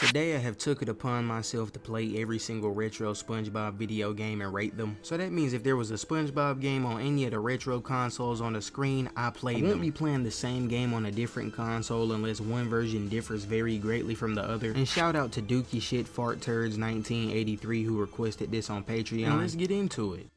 Today I have took it upon myself to play every single retro Spongebob video game and rate them. So that means if there was a Spongebob game on any of the retro consoles on the screen, I played them. I won't be playing the same game on a different console unless one version differs very greatly from the other. And shout out to Dookie Shit Fart Turds 1983 who requested this on Patreon. Now let's get into it.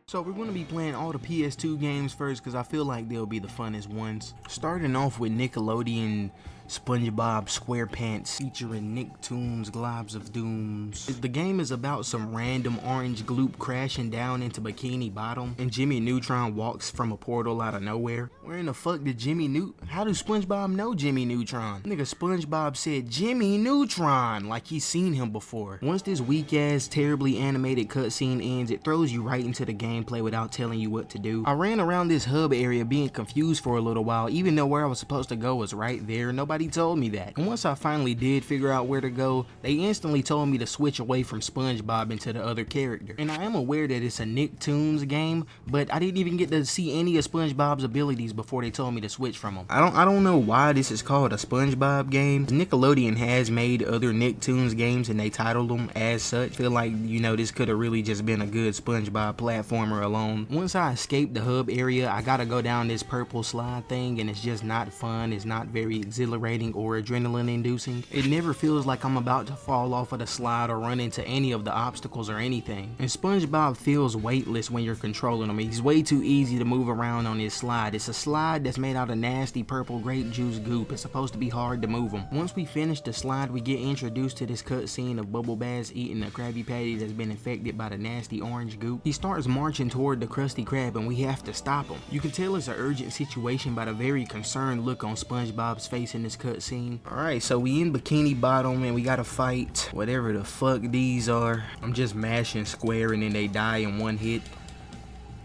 So we're going to be playing all the PS2 games first because I feel like they'll be the funnest ones. Starting off with Nickelodeon Spongebob Squarepants featuring Nicktoons Globs of Dooms. The game is about some random orange gloop crashing down into Bikini Bottom and Jimmy Neutron walks from a portal out of nowhere. Where in the fuck did how do SpongeBob know Jimmy Neutron? Nigga, SpongeBob said Jimmy Neutron like he's seen him before. Once this weak ass terribly animated cutscene ends, it throws you right into the gameplay without telling you what to do. I ran around this hub area being confused for a little while, even though where I was supposed to go was right there. Nobody told me that. And once I finally did figure out where to go, they instantly told me to switch away from SpongeBob into the other character. And I am aware that it's a Nicktoons game, but I didn't even get to see any of SpongeBob's abilities before they told me to switch from him. I don't know why this is called a SpongeBob game. Nickelodeon has made other Nicktoons games and they titled them as such. I feel like, you know, this could have really just been a good SpongeBob platformer alone. Once I escaped the hub area, I gotta go down this purple slide thing and it's just not fun. It's not very exhilarating or adrenaline inducing. It never feels like I'm about to fall off of the slide or run into any of the obstacles or anything. And SpongeBob feels weightless when you're controlling him. He's way too easy to move around on his slide. It's a slide that's made out of nasty purple grape juice goop. It's supposed to be hard to move him. Once we finish the slide, we get introduced to this cutscene of Bubble Bass eating a Krabby Patty that's been infected by the nasty orange goop. He starts marching toward the Krusty Krab and we have to stop him. You can tell it's an urgent situation by the very concerned look on SpongeBob's face in this cutscene. Alright, so we in Bikini Bottom and we gotta fight whatever the fuck these are. I'm just mashing square and then they die in one hit.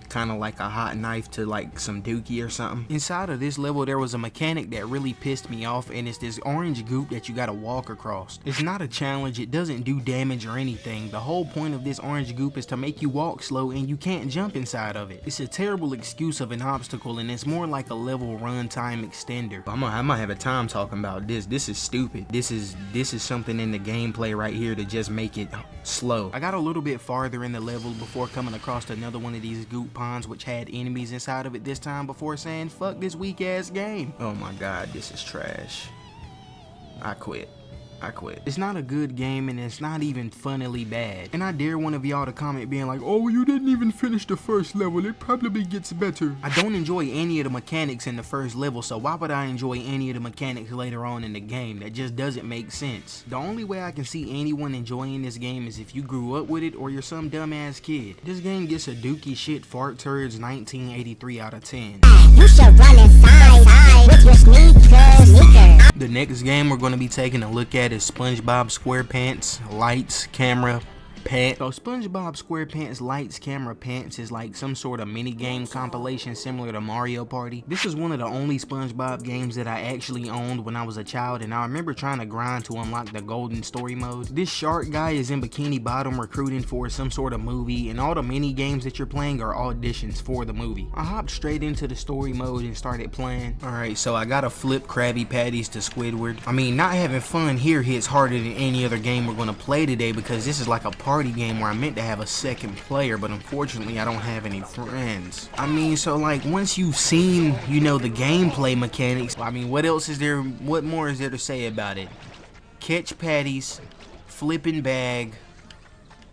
Kind of like a hot knife to like some dookie or something. Inside of this level there was a mechanic that really pissed me off, and it's this orange goop that you gotta walk across. It's not a challenge, it doesn't do damage or anything. The whole point of this orange goop is to make you walk slow and you can't jump inside of it. It's a terrible excuse of an obstacle and it's more like a level runtime extender. I might have a time talking about this. This is stupid. This is something in the gameplay right here to just make it slow. I got a little bit farther in the level before coming across another one of these goop ponds which had enemies inside of it this time before saying fuck this weak ass game. Oh my god, this is trash. I quit. It's not a good game and it's not even funnily bad. And I dare one of y'all to comment being like, oh, you didn't even finish the first level, it probably gets better. I don't enjoy any of the mechanics in the first level, so why would I enjoy any of the mechanics later on in the game? That just doesn't make sense. The only way I can see anyone enjoying this game is if you grew up with it or you're some dumbass kid. This game gets a Dookie Shit Fart Turds 1983 out of 10. You should run inside with your sneakers. The next game we're going to be taking a look at is SpongeBob Squarepants Lights Camera Pants. So SpongeBob Squarepants Lights Camera Pants is like some sort of mini game compilation similar to Mario Party. This is one of the only SpongeBob games that I actually owned when I was a child, and I remember trying to grind to unlock the golden story mode. This shark guy is in Bikini Bottom recruiting for some sort of movie, and all the mini games that you're playing are auditions for the movie. I hopped straight into the story mode and started playing. Alright, so I gotta flip Krabby Patties to Squidward. I mean, not having fun here hits harder than any other game we're gonna play today because this is like a party game where I meant to have a second player, but unfortunately I don't have any friends. I mean, so like once you've seen, you know, the gameplay mechanics, I mean, what else is there, what more is there to say about it? Catch patties, flipping bag,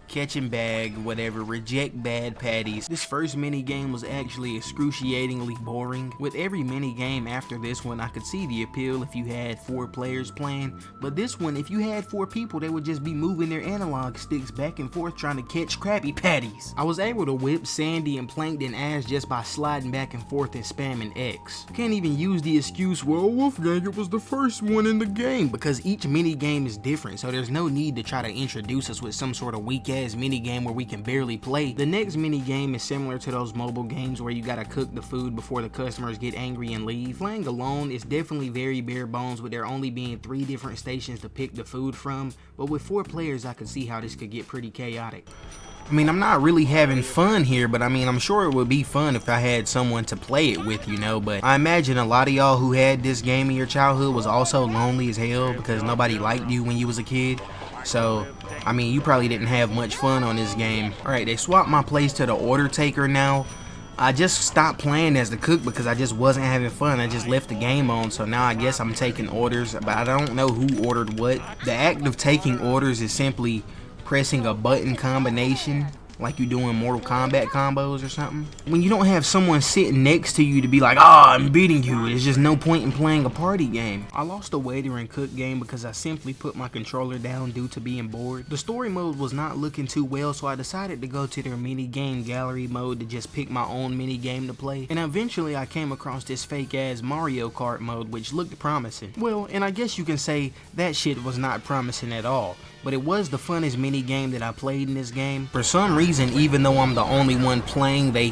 catching bag, whatever, reject bad patties. This first mini game was actually excruciatingly boring. With every mini game after this one, I could see the appeal if you had 4 players playing, but this one, if you had 4 people, they would just be moving their analog sticks back and forth trying to catch Krabby Patties. I was able to whip Sandy and Plankton ass just by sliding back and forth and spamming X. Can't even use the excuse, well, Wolfgang, it was the first one in the game, because each mini game is different, so there's no need to try to introduce us with some sort of weak ass mini game where we can barely play. The next mini game is similar to those mobile games where you gotta cook the food before the customers get angry and leave. Playing alone is definitely very bare bones with there only being 3 different stations to pick the food from, but with 4 players I could see how this could get pretty chaotic. I mean, I'm not really having fun here, but I mean, I'm sure it would be fun if I had someone to play it with, you know, but I imagine a lot of y'all who had this game in your childhood was also lonely as hell because nobody liked you when you was a kid. So, I mean, you probably didn't have much fun on this game. Alright, they swapped my place to the order taker now. I just stopped playing as the cook because I just wasn't having fun. I just left the game on, so now I guess I'm taking orders, but I don't know who ordered what. The act of taking orders is simply pressing a button combination like you doing Mortal Kombat combos or something. When you don't have someone sitting next to you to be like, "Ah, I'm beating you," there's just no point in playing a party game. I lost the waiter and cook game because I simply put my controller down due to being bored. The story mode was not looking too well, so I decided to go to their mini game gallery mode to just pick my own mini game to play. And eventually I came across this fake ass Mario Kart mode which looked promising. Well, and I guess you can say that shit was not promising at all. But it was the funnest mini game that I played in this game. For some reason, even though I'm the only one playing, they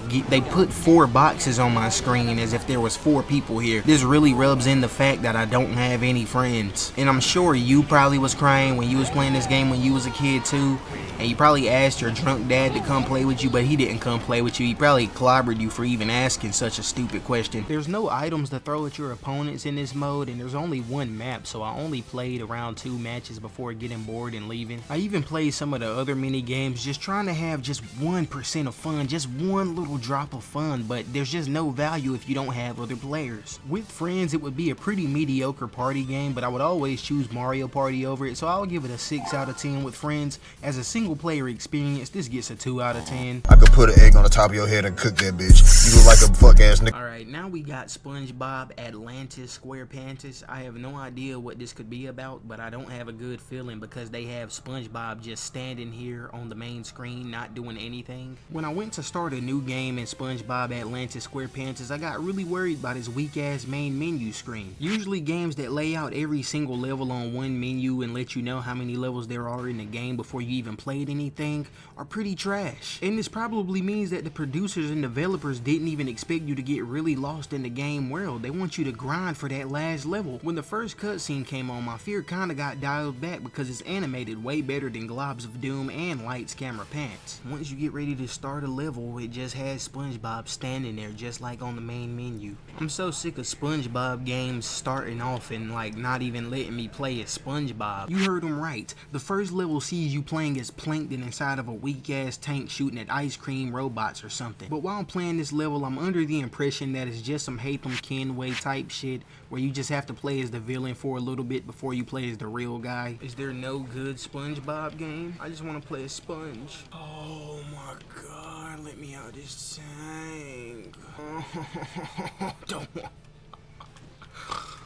put 4 boxes on my screen as if there was 4 people here. This really rubs in the fact that I don't have any friends. And I'm sure you probably was crying when you was playing this game when you was a kid too. And you probably asked your drunk dad to come play with you, but he didn't come play with you. He probably clobbered you for even asking such a stupid question. There's no items to throw at your opponents in this mode, and there's only one map, so I only played around 2 matches before getting bored and leaving. I even played some of the other mini games just trying to have just 1% of fun, just one little drop of fun, but there's just no value if you don't have other players. With friends, it would be a pretty mediocre party game, but I would always choose Mario Party over it, so I'll give it a 6 out of 10 with friends. As a single player experience, this gets a 2 out of 10. I could put an egg on the top of your head and cook that bitch. You look like a fuck ass nigga. Alright, now we got Spongebob, Anaylsis, Squarepants. I have no idea what this could be about, but I don't have a good feeling because they have Spongebob just standing here on the main screen not doing anything. When I went to start a new game in Spongebob, Anaylsis, Squarepants, I got really worried about his weak ass main menu screen. Usually games that lay out every single level on one menu and let you know how many levels there are in the game before you even played anything are pretty trash. And this probably means that the producers and developers didn't even expect you to get really lost in the game world. They want you to grind for that last level. When the first cutscene came on, my fear kinda got dialed back because it's animated way better than Globs of Doom and Lights Camera Pants. Once you get ready to start a level, it just has SpongeBob standing there just like on the main menu. I'm so sick of SpongeBob games starting off and like not even letting me play as SpongeBob. You heard him right. The first level sees you playing as Plankton inside of a weak ass tank shooting at ice cream robots or something. But while playing this level, I'm under the impression that it's just some Hatham Kenway type shit where you just have to play as the villain for a little bit before you play as the real guy. Is there no good SpongeBob game? I just want to play as Sponge. Oh my god, let me out this tank.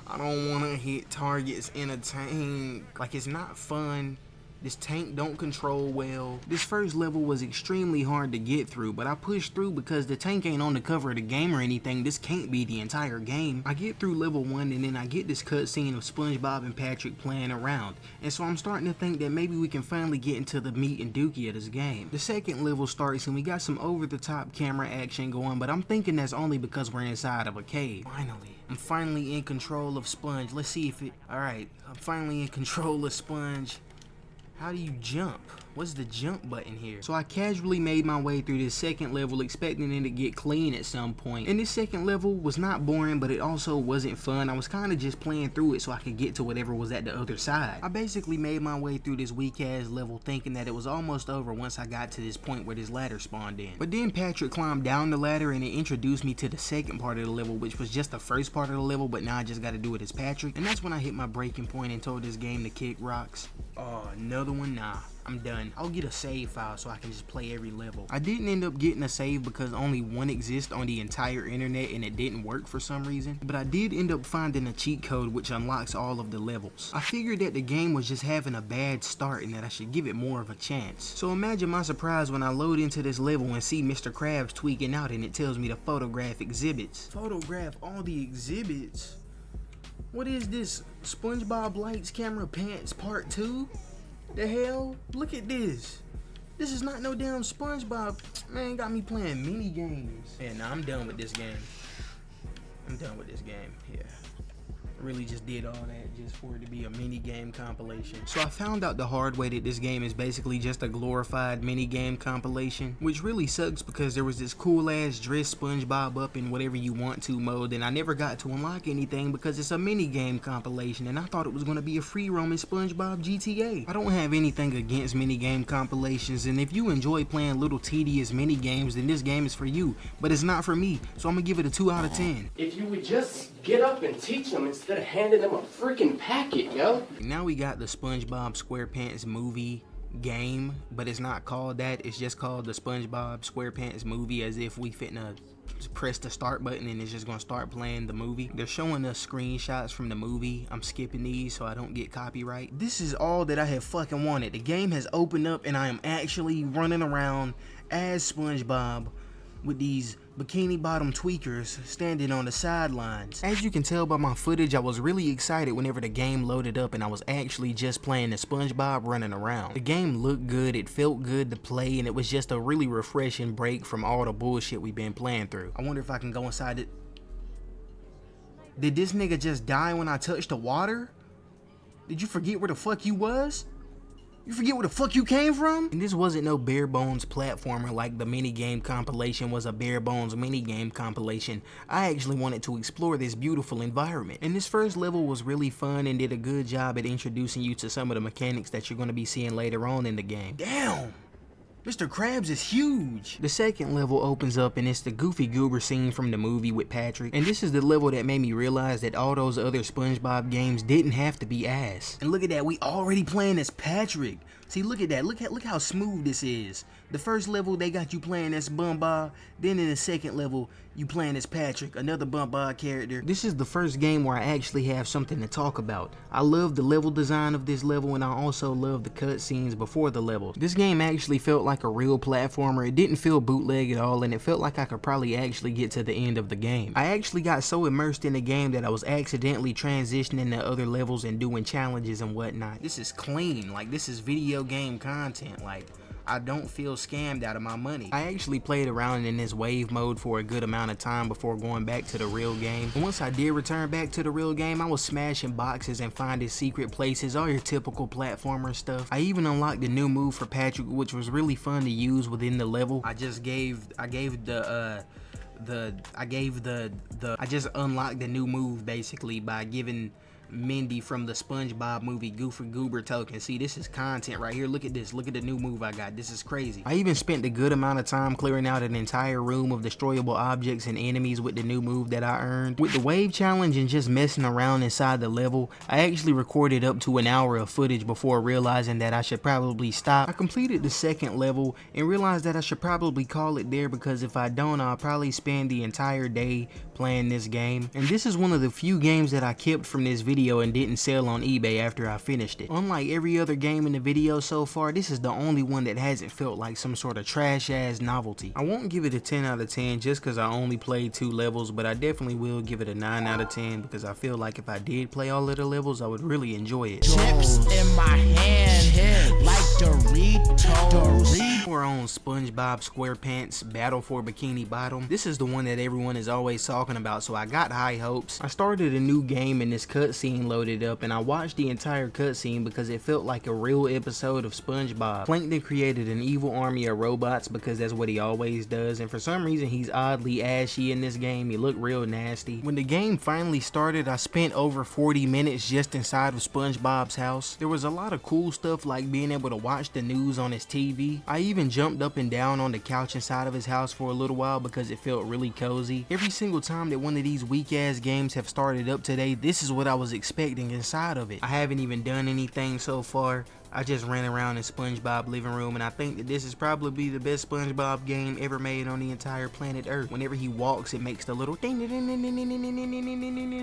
I don't want to hit targets in a tank. Like, it's not fun. This tank don't control well. This first level was extremely hard to get through, but I pushed through because the tank ain't on the cover of the game or anything. This can't be the entire game. I get through level 1 and then I get this cutscene of SpongeBob and Patrick playing around. And so I'm starting to think that maybe we can finally get into the meat and dookie of this game. The second level starts and we got some over-the-top camera action going, but I'm thinking that's only because we're inside of a cave. Finally. I'm finally in control of Sponge. Let's see if it... Alright, I'm finally in control of Sponge. How do you jump? What's the jump button here? So I casually made my way through this second level expecting it to get clean at some point. And this second level was not boring, but it also wasn't fun. I was kind of just playing through it so I could get to whatever was at the other side. I basically made my way through this weak ass level thinking that it was almost over once I got to this point where this ladder spawned in. But then Patrick climbed down the ladder and it introduced me to the second part of the level, which was just the first part of the level, but now I just got to do it as Patrick. And that's when I hit my breaking point and told this game to kick rocks. Oh, another one? Nah. I'm done. I'll get a save file so I can just play every level. I didn't end up getting a save because only one exists on the entire internet and it didn't work for some reason. But I did end up finding a cheat code which unlocks all of the levels. I figured that the game was just having a bad start and that I should give it more of a chance. So imagine my surprise when I load into this level and see Mr. Krabs tweaking out and it tells me to photograph exhibits. Photograph all the exhibits? What is this? SpongeBob Lights Camera Pants Part 2? The hell? Look at this. This is not no damn SpongeBob. Man, got me playing mini games. Yeah, nah, I'm done with this game. I'm done with this game. Yeah. Really just did all that just for it to be a mini game compilation. So I found out the hard way that this game is basically just a glorified mini game compilation, which really sucks because there was this cool ass dress SpongeBob up in whatever you want to mode, and I never got to unlock anything because it's a mini game compilation, and I thought it was going to be a free roaming SpongeBob GTA. I don't have anything against mini game compilations, and if you enjoy playing little tedious mini games, then this game is for you, but it's not for me, so I'm gonna give it a 2 out of 10. If you would just get up and teach them instead of handing them a freaking packet, yo. Now we got the SpongeBob SquarePants movie game, but it's not called that. It's just called the SpongeBob SquarePants movie, as if we fitna press the start button and it's just gonna start playing the movie. They're showing us screenshots from the movie. I'm skipping these so I don't get copyright. This is all that I have fucking wanted. The game has opened up and I am actually running around as SpongeBob with these bikini bottom tweakers standing on the sidelines. As you can tell by my footage, I was really excited whenever the game loaded up and I was actually just playing the SpongeBob running around. The game looked good, it felt good to play, and it was just a really refreshing break from all the bullshit we've been playing through. I wonder if I can go inside it. Did this nigga just die when I touched the water? Did you forget where the fuck you was? You forget where the fuck you came from? And this wasn't no bare bones platformer like the minigame compilation was a bare bones minigame compilation. I actually wanted to explore this beautiful environment. And this first level was really fun and did a good job at introducing you to some of the mechanics that you're going to be seeing later on in the game. Damn! Mr. Krabs is huge! The second level opens up and it's the Goofy Goober scene from the movie with Patrick. And this is the level that made me realize that all those other SpongeBob games didn't have to be ass. And look at that, we already playing as Patrick. See, look at that, look how smooth this is. The first level they got you playing as SpongeBob, then in the second level you playing as Patrick, another SpongeBob character. This is the first game where I actually have something to talk about. I love the level design of this level and I also love the cutscenes before the levels. This game actually felt like a real platformer. It didn't feel bootleg at all and it felt like I could probably actually get to the end of the game. I actually got so immersed in the game that I was accidentally transitioning to other levels and doing challenges and whatnot. This is clean, like this is video game content, like I don't feel scammed out of my money. I actually played around in this wave mode for a good amount of time before going back to the real game. And once I did return back to the real game, I was smashing boxes and finding secret places, all your typical platformer stuff. I even unlocked the new move for Patrick, which was really fun to use within the level. I just unlocked the new move basically by giving Mindy from the SpongeBob movie Goofy Goober token. See, this is content right here. Look at this. Look at the new move I got. This is crazy. I even spent a good amount of time clearing out an entire room of destroyable objects and enemies with the new move that I earned. With the wave challenge and just messing around inside the level, I actually recorded up to an hour of footage before realizing that I should probably stop. I completed the second level and realized that I should probably call it there because if I don't, I'll probably spend the entire day playing this game. And this is one of the few games that I kept from this video and didn't sell on eBay after I finished it. Unlike every other game in the video so far, this is the only one that hasn't felt like some sort of trash ass novelty. I won't give it a 10 out of 10 just because I only played 2 levels, but I definitely will give it a 9 out of 10 because I feel like if I did play all of the levels, I would really enjoy it. Chips in my hand, like Doritos. We're on SpongeBob SquarePants Battle for Bikini Bottom. This is the one that everyone is always talking about, so I got high hopes. I started a new game and this cutscene loaded up and I watched the entire cutscene because it felt like a real episode of SpongeBob. Plankton created an evil army of robots because that's what he always does, and for some reason he's oddly ashy in this game. He looked real nasty. When the game finally started, I spent over 40 minutes just inside of SpongeBob's house. There was a lot of cool stuff like being able to watch the news on his TV. I even jumped up and down on the couch inside of his house for a little while because it felt really cozy. Every single time that one of these weak ass games have started up today, this is what I was expecting inside of it. I haven't even done anything so far. I just ran around in SpongeBob living room, and I think that this is probably the best SpongeBob game ever made on the entire planet Earth. Whenever he walks, it makes the little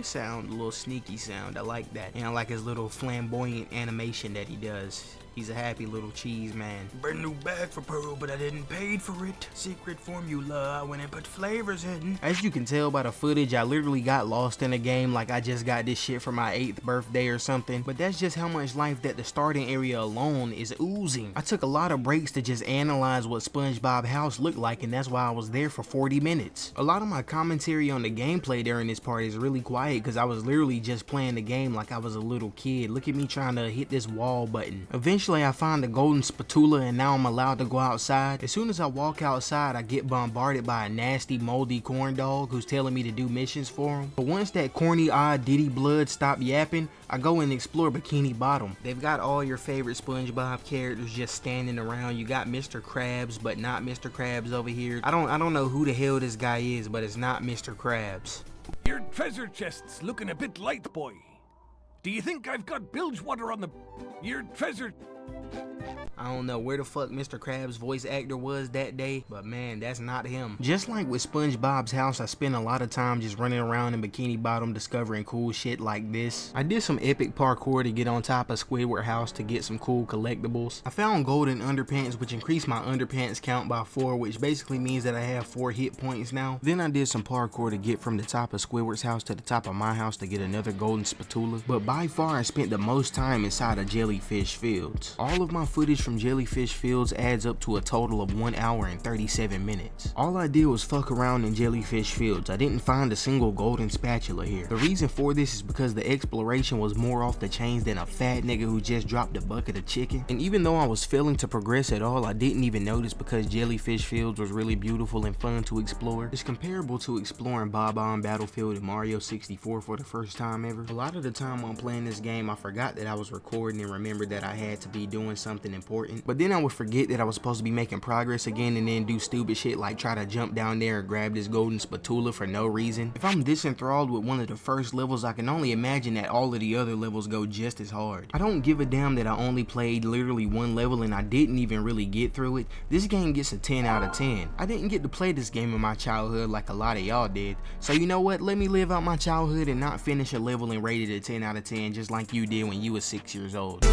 sound, a little sneaky sound. I like that. And I like his little flamboyant animation that he does. He's a happy little cheese man. Brand new bag for Pearl, but I didn't pay for it. Secret formula, I went and put flavors in. As you can tell by the footage, I literally got lost in a game like I just got this shit for my 8th birthday or something. But that's just how much life that the starting area alone is oozing. I took a lot of breaks to just analyze what Spongebob house looked like, and that's why I was there for 40 minutes. A lot of my commentary on the gameplay during this part is really quiet because I was literally just playing the game like I was a little kid. Look at me trying to hit this wall button. Eventually I find the golden spatula and now I'm allowed to go outside. As soon as I walk outside, I get bombarded by a nasty moldy corn dog who's telling me to do missions for him. But once that corny odd Diddy blood stop yapping, I go and explore Bikini Bottom. They've got all your favorite SpongeBob characters just standing around. You got Mr. Krabs, but not Mr. Krabs over here. I don't know who the hell this guy is, but it's not Mr. Krabs. Your treasure chest's looking a bit light, boy. Do you think I've got bilge water on the... Your treasure... I don't know where the fuck Mr. Krabs' voice actor was that day, but man, that's not him. Just like with SpongeBob's house, I spent a lot of time just running around in Bikini Bottom discovering cool shit like this. I did some epic parkour to get on top of Squidward house to get some cool collectibles. I found golden underpants, which increased my underpants count by 4, which basically means that I have 4 hit points now. Then I did some parkour to get from the top of Squidward's house to the top of my house to get another golden spatula. But by far, I spent the most time inside of Jellyfish Fields. All of my footage from Jellyfish Fields adds up to a total of 1 hour and 37 minutes. All I did was fuck around in Jellyfish Fields. I didn't find a single golden spatula here. The reason for this is because the exploration was more off the chains than a fat nigga who just dropped a bucket of chicken. And even though I was failing to progress at all, I didn't even notice because Jellyfish Fields was really beautiful and fun to explore. It's comparable to exploring Bob-omb Battlefield in Mario 64 for the first time ever. A lot of the time while playing this game, I forgot that I was recording and remembered that I had to be doing something important. But then I would forget that I was supposed to be making progress again and then do stupid shit like try to jump down there and grab this golden spatula for no reason. If I'm this enthralled with one of the first levels, I can only imagine that all of the other levels go just as hard. I don't give a damn that I only played literally 1 level and I didn't even really get through it. This game gets a 10 out of 10. I didn't get to play this game in my childhood like a lot of y'all did. So you know what? Let me live out my childhood and not finish a level and rate it a 10 out of 10 just like you did when you was 6 years old.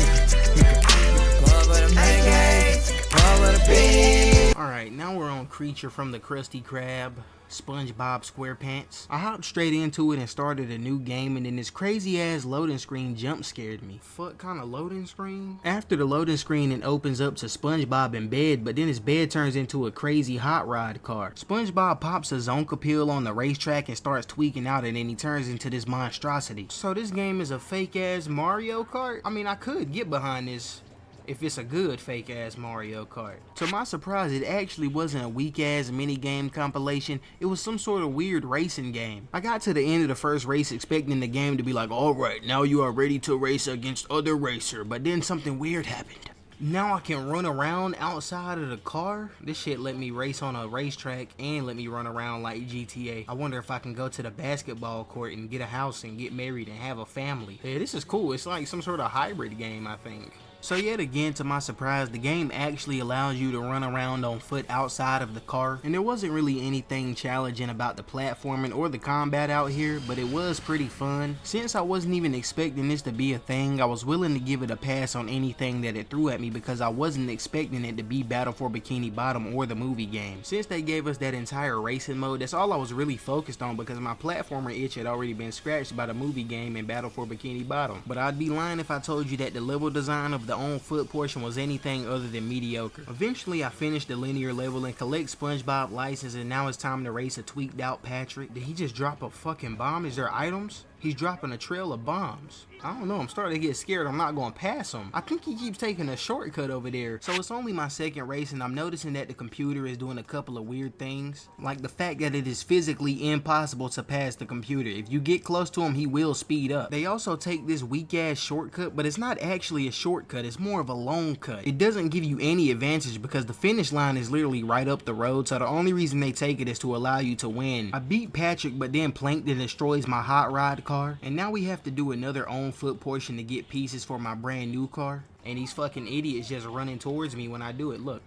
Alright, now we're on Creature from the Krusty Krab, Spongebob Squarepants. I hopped straight into it and started a new game, and then this crazy ass loading screen jump scared me. Fuck kind of loading screen? After the loading screen, it opens up to SpongeBob in bed, but then his bed turns into a crazy hot rod car. SpongeBob pops a Zonka pill on the racetrack and starts tweaking out, and then he turns into this monstrosity. So this game is a fake ass Mario Kart? I mean, I could get behind this if it's a good fake ass Mario Kart. To my surprise, it actually wasn't a weak ass mini game compilation. It was some sort of weird racing game. I got to the end of the first race expecting the game to be like, alright, now you are ready to race against other racer, but then something weird happened. Now I can run around outside of the car. This shit let me race on a racetrack and let me run around like GTA. I wonder if I can go to the basketball court and get a house and get married and have a family. Yeah, this is cool. It's like some sort of hybrid game, I think. So yet again, to my surprise, the game actually allows you to run around on foot outside of the car, and there wasn't really anything challenging about the platforming or the combat out here, but it was pretty fun. Since I wasn't even expecting this to be a thing, I was willing to give it a pass on anything that it threw at me because I wasn't expecting it to be Battle for Bikini Bottom or the movie game. Since they gave us that entire racing mode, that's all I was really focused on because my platformer itch had already been scratched by the movie game and Battle for Bikini Bottom. But I'd be lying if I told you that the level design of the on foot portion was anything other than mediocre. Eventually I finished the linear level and collect SpongeBob license, and now it's time to race a tweaked out Patrick. Did he just drop a fucking bomb? Is there items? He's dropping a trail of bombs. I don't know, I'm starting to get scared I'm not going to pass him. I think he keeps taking a shortcut over there. So it's only my second race and I'm noticing that the computer is doing a couple of weird things. Like the fact that it is physically impossible to pass the computer. If you get close to him, he will speed up. They also take this weak ass shortcut, but it's not actually a shortcut, it's more of a long cut. It doesn't give you any advantage because the finish line is literally right up the road, so the only reason they take it is to allow you to win. I beat Patrick, but then Plankton destroys my hot rod car, and now we have to do another on foot portion to get pieces for my brand new car, and these fucking idiots just running towards me when I do it. Look,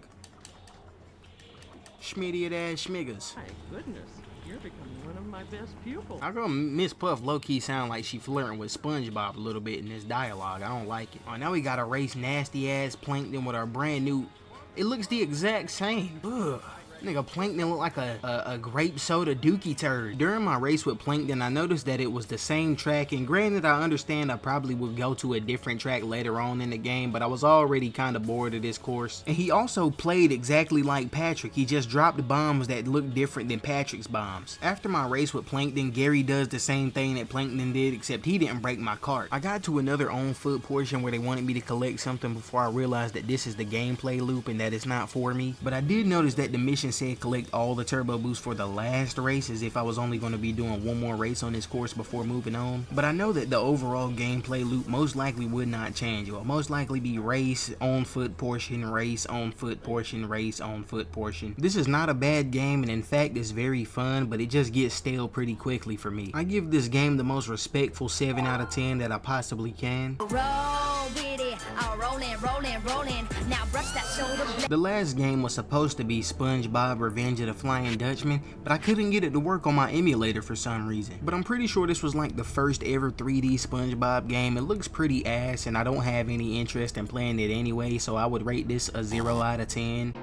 schmidiot ass schmiggers. My goodness. You're becoming one of my best pupils. How come Miss Puff low-key sound like she flirting with Spongebob a little bit in this dialogue? I don't like it. Oh, now we gotta race nasty-ass Plankton with our brand new... It looks the exact same. Ugh. Nigga, Plankton look like a grape soda dookie turd. During my race with Plankton, I noticed that it was the same track, and granted, I understand I probably would go to a different track later on in the game, but I was already kind of bored of this course. And he also played exactly like Patrick. He just dropped bombs that looked different than Patrick's bombs. After my race with Plankton, Gary does the same thing that Plankton did, except he didn't break my cart. I got to another on-foot portion where they wanted me to collect something before I realized that this is the gameplay loop and that it's not for me. But I did notice that the mission said collect all the turbo boosts for the last race, as if I was only going to be doing one more race on this course before moving on. But I know that the overall gameplay loop most likely would not change. It will most likely be race, on foot portion, race, on foot portion, race, on foot portion. This is not a bad game, and in fact it's very fun, but it just gets stale pretty quickly for me. I give this game the most respectful 7 out of 10 that I possibly can. Roll with it, rolling. Now brush that shoulder. The last game was supposed to be Spongebob Revenge of the Flying Dutchman, but I couldn't get it to work on my emulator for some reason. But I'm pretty sure this was like the first ever 3D Spongebob game. It looks pretty ass, and I don't have any interest in playing it anyway, so I would rate this a 0 out of 10.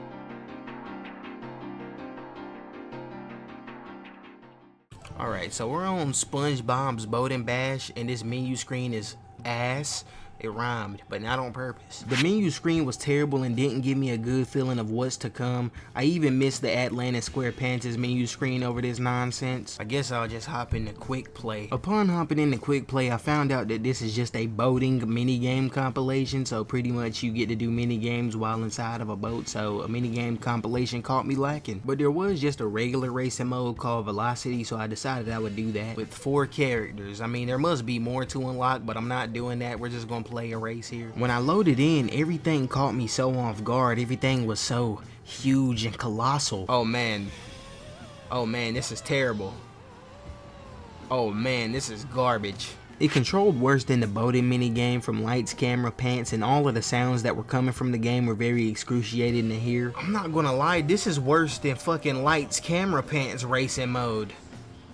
Alright, so we're on SpongeBob's Boat and Bash, and this menu screen is ass. It rhymed, but not on purpose. The menu screen was terrible and didn't give me a good feeling of what's to come. I even missed the Atlantis Squarepants menu screen over this nonsense. I guess I'll just hop into quick play. Upon hopping into quick play, I found out that this is just a boating minigame compilation, so pretty much you get to do minigames while inside of a boat, so a minigame compilation caught me lacking. But there was just a regular racing mode called Velocity, so I decided I would do that with 4 characters. I mean, there must be more to unlock, but I'm not doing that. We're just gonna play a race here. When I loaded in, everything caught me so off guard. Everything was so huge and colossal. Oh man, this is terrible. Oh man, this is garbage. It controlled worse than the boating minigame from Lights, Camera, Pants, and all of the sounds that were coming from the game were very excruciating to hear. I'm not gonna lie, this is worse than fucking Lights, Camera, Pants racing mode.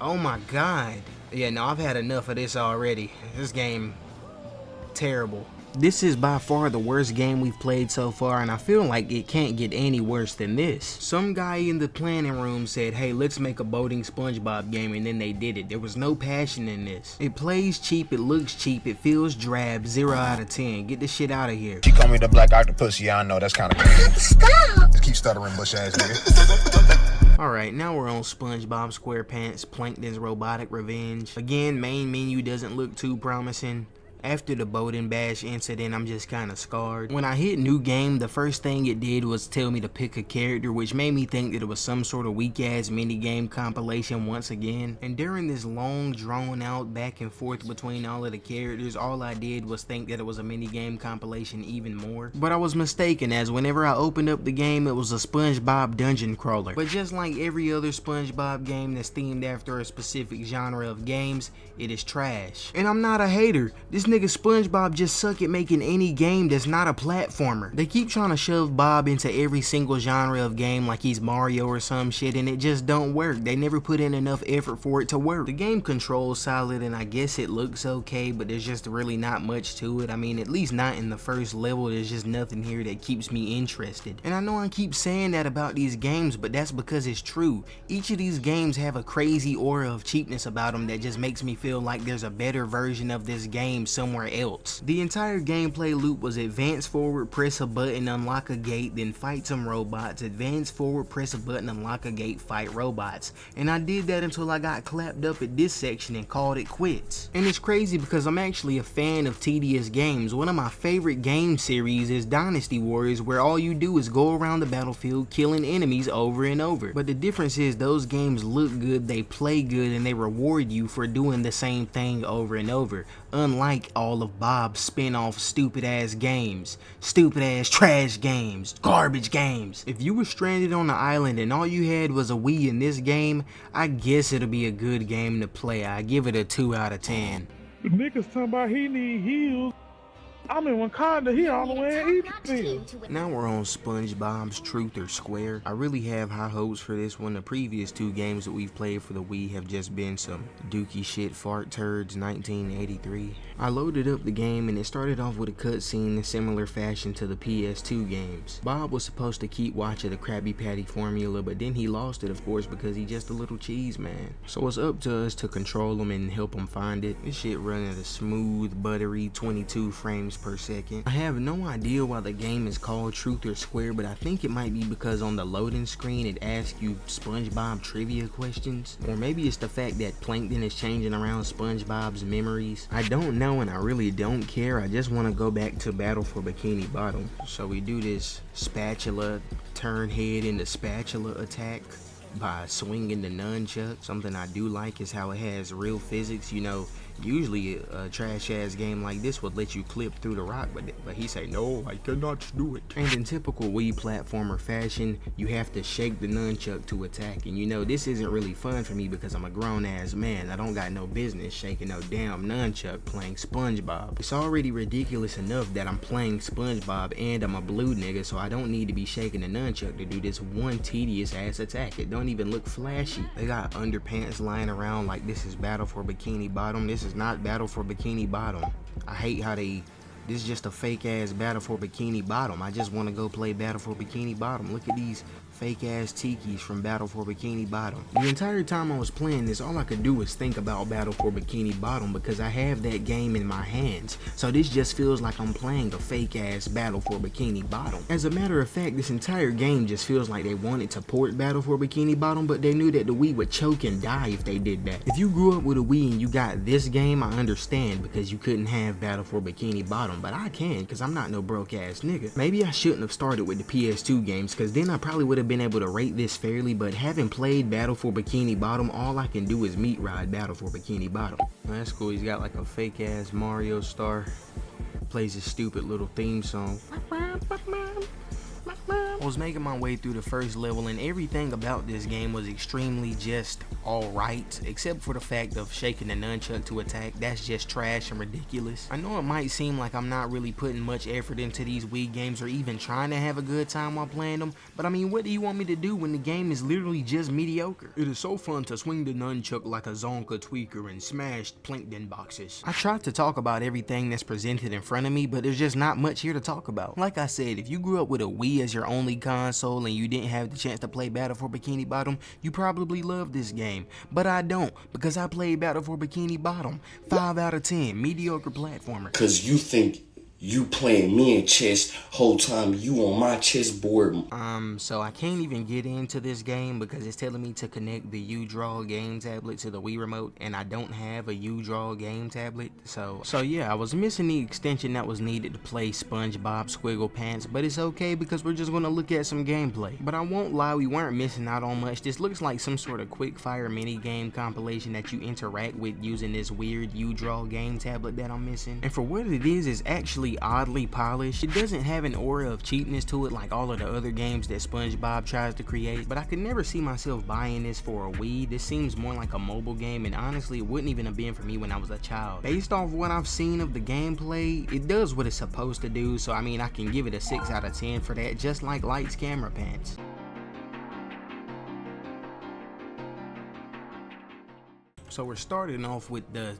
Oh my god. Yeah, no, I've had enough of this already. This game, terrible. This is by far the worst game we've played so far, and I feel like it can't get any worse than this. Some guy in the planning room said, hey, let's make a boating SpongeBob game, and then they did it. There was no passion in this. It plays cheap, it looks cheap, it feels drab, 0 out of 10. Get this shit out of here. She called me the black octopus. Yeah, I know, that's kind of crazy. Stop! Keep stuttering, bush ass nigga. Alright, now we're on SpongeBob SquarePants, Plankton's Robotic Revenge. Again, main menu doesn't look too promising. After the Boat and Bash incident, I'm just kinda scarred. When I hit new game, the first thing it did was tell me to pick a character, which made me think that it was some sort of weak ass mini game compilation once again. And during this long drawn out back and forth between all of the characters, all I did was think that it was a mini game compilation even more. But I was mistaken, as whenever I opened up the game, it was a SpongeBob dungeon crawler. But just like every other SpongeBob game that's themed after a specific genre of games, it is trash. And I'm not a hater. This nigga SpongeBob just suck at making any game that's not a platformer. They keep trying to shove Bob into every single genre of game like he's Mario or some shit, and it just don't work. They never put in enough effort for it to work. The game controls solid, and I guess it looks okay, but there's just really not much to it. I mean, at least not in the first level. There's just nothing here that keeps me interested. And I know I keep saying that about these games, but that's because it's true. Each of these games have a crazy aura of cheapness about them that just makes me feel like there's a better version of this game somewhere else. The entire gameplay loop was advance forward, press a button, unlock a gate, then fight some robots, advance forward, press a button, unlock a gate, fight robots. And I did that until I got clapped up at this section and called it quits. And it's crazy because I'm actually a fan of tedious games. One of my favorite game series is Dynasty Warriors, where all you do is go around the battlefield killing enemies over and over. But the difference is those games look good, they play good, and they reward you for doing the same thing over and over. Unlike all of Bob's spin-off stupid ass games, stupid ass trash games, garbage games. If you were stranded on an island and all you had was a Wii in this game, I guess it'll be a good game to play. I give it a 2 out of 10. The niggas talking about he need heels. I'm in Wakanda. He all the way in Eastville. Now we're on SpongeBob's Truth or Square. I really have high hopes for this one. The previous 2 games that we've played for the Wii have just been some dookie shit fart turds 1983. I loaded up the game and it started off with a cutscene in similar fashion to the PS2 games. Bob was supposed to keep watching the Krabby Patty formula, but then he lost it, of course, because he's just a little cheese man. So it's up to us to control him and help him find it. This shit running at a smooth, buttery 22 frames per second. I have no idea why the game is called Truth or Square, but I think it might be because on the loading screen it asks you SpongeBob trivia questions. Or maybe it's the fact that Plankton is changing around SpongeBob's memories. I don't know and I really don't care. I just want to go back to Battle for Bikini Bottom. So we do this spatula, turn head into spatula attack by swinging the nunchuck. Something I do like is how it has real physics. You know, usually a trash ass game like this would let you clip through the rock, but he say no, I cannot do it. And in typical Wii platformer fashion, you have to shake the nunchuck to attack, and you know this isn't really fun for me because I'm a grown ass man. I don't got no business shaking no damn nunchuck playing SpongeBob. It's already ridiculous enough that I'm playing SpongeBob and I'm a blue nigga, so I don't need to be shaking the nunchuck to do this one tedious ass attack. It don't even look flashy. They got underpants lying around like this is Battle for Bikini Bottom. This is not Battle for Bikini Bottom. I hate how this is just a fake ass Battle for Bikini Bottom. I just want to go play Battle for Bikini Bottom. Look at these fake ass tikis from Battle for Bikini Bottom. The entire time I was playing this, all I could do was think about Battle for Bikini Bottom because I have that game in my hands. So this just feels like I'm playing a fake ass Battle for Bikini Bottom. As a matter of fact, this entire game just feels like they wanted to port Battle for Bikini Bottom, but they knew that the Wii would choke and die if they did that. If you grew up with a Wii and you got this game, I understand because you couldn't have Battle for Bikini Bottom, but I can because I'm not no broke ass nigga. Maybe I shouldn't have started with the PS2 games because then I probably would have been able to rate this fairly, but having played Battle for Bikini Bottom, all I can do is meat ride Battle for Bikini Bottom. Well, that's cool. He's got like a fake ass Mario star. Plays his stupid little theme song. I was making my way through the first level and everything about this game was extremely just alright, except for the fact of shaking the nunchuck to attack. That's just trash and ridiculous. I know it might seem like I'm not really putting much effort into these Wii games or even trying to have a good time while playing them, but I mean, what do you want me to do when the game is literally just mediocre? It is so fun to swing the nunchuck like a Zonka tweaker and smash plankton boxes. I tried to talk about everything that's presented in front of me, but there's just not much here to talk about. Like I said, if you grew up with a Wii as your only console and you didn't have the chance to play Battle for Bikini Bottom, you probably love this game, but I don't, because I played Battle for Bikini Bottom. 5 out of 10, mediocre platformer. Cause you think you playing me in chess, whole time you on my chessboard. So I can't even get into this game because it's telling me to connect the U-Draw game tablet to the Wii remote, and I don't have a U-Draw game tablet. So yeah, I was missing the extension that was needed to play Spongebob Squarepants, but it's okay because we're just gonna look at some gameplay. But I won't lie, we weren't missing out on much. This looks like some sort of quick fire mini game compilation that you interact with using this weird U-Draw game tablet that I'm missing. And for what it is actually oddly polished. It doesn't have an aura of cheapness to it like all of the other games that SpongeBob tries to create, but I could never see myself buying this for a Wii. This seems more like a mobile game, and honestly it wouldn't even have been for me when I was a child. Based off what I've seen of the gameplay, it does what it's supposed to do, so I mean I can give it a 6 out of 10 for that, just like Lights Camera Pants. So we're starting off with the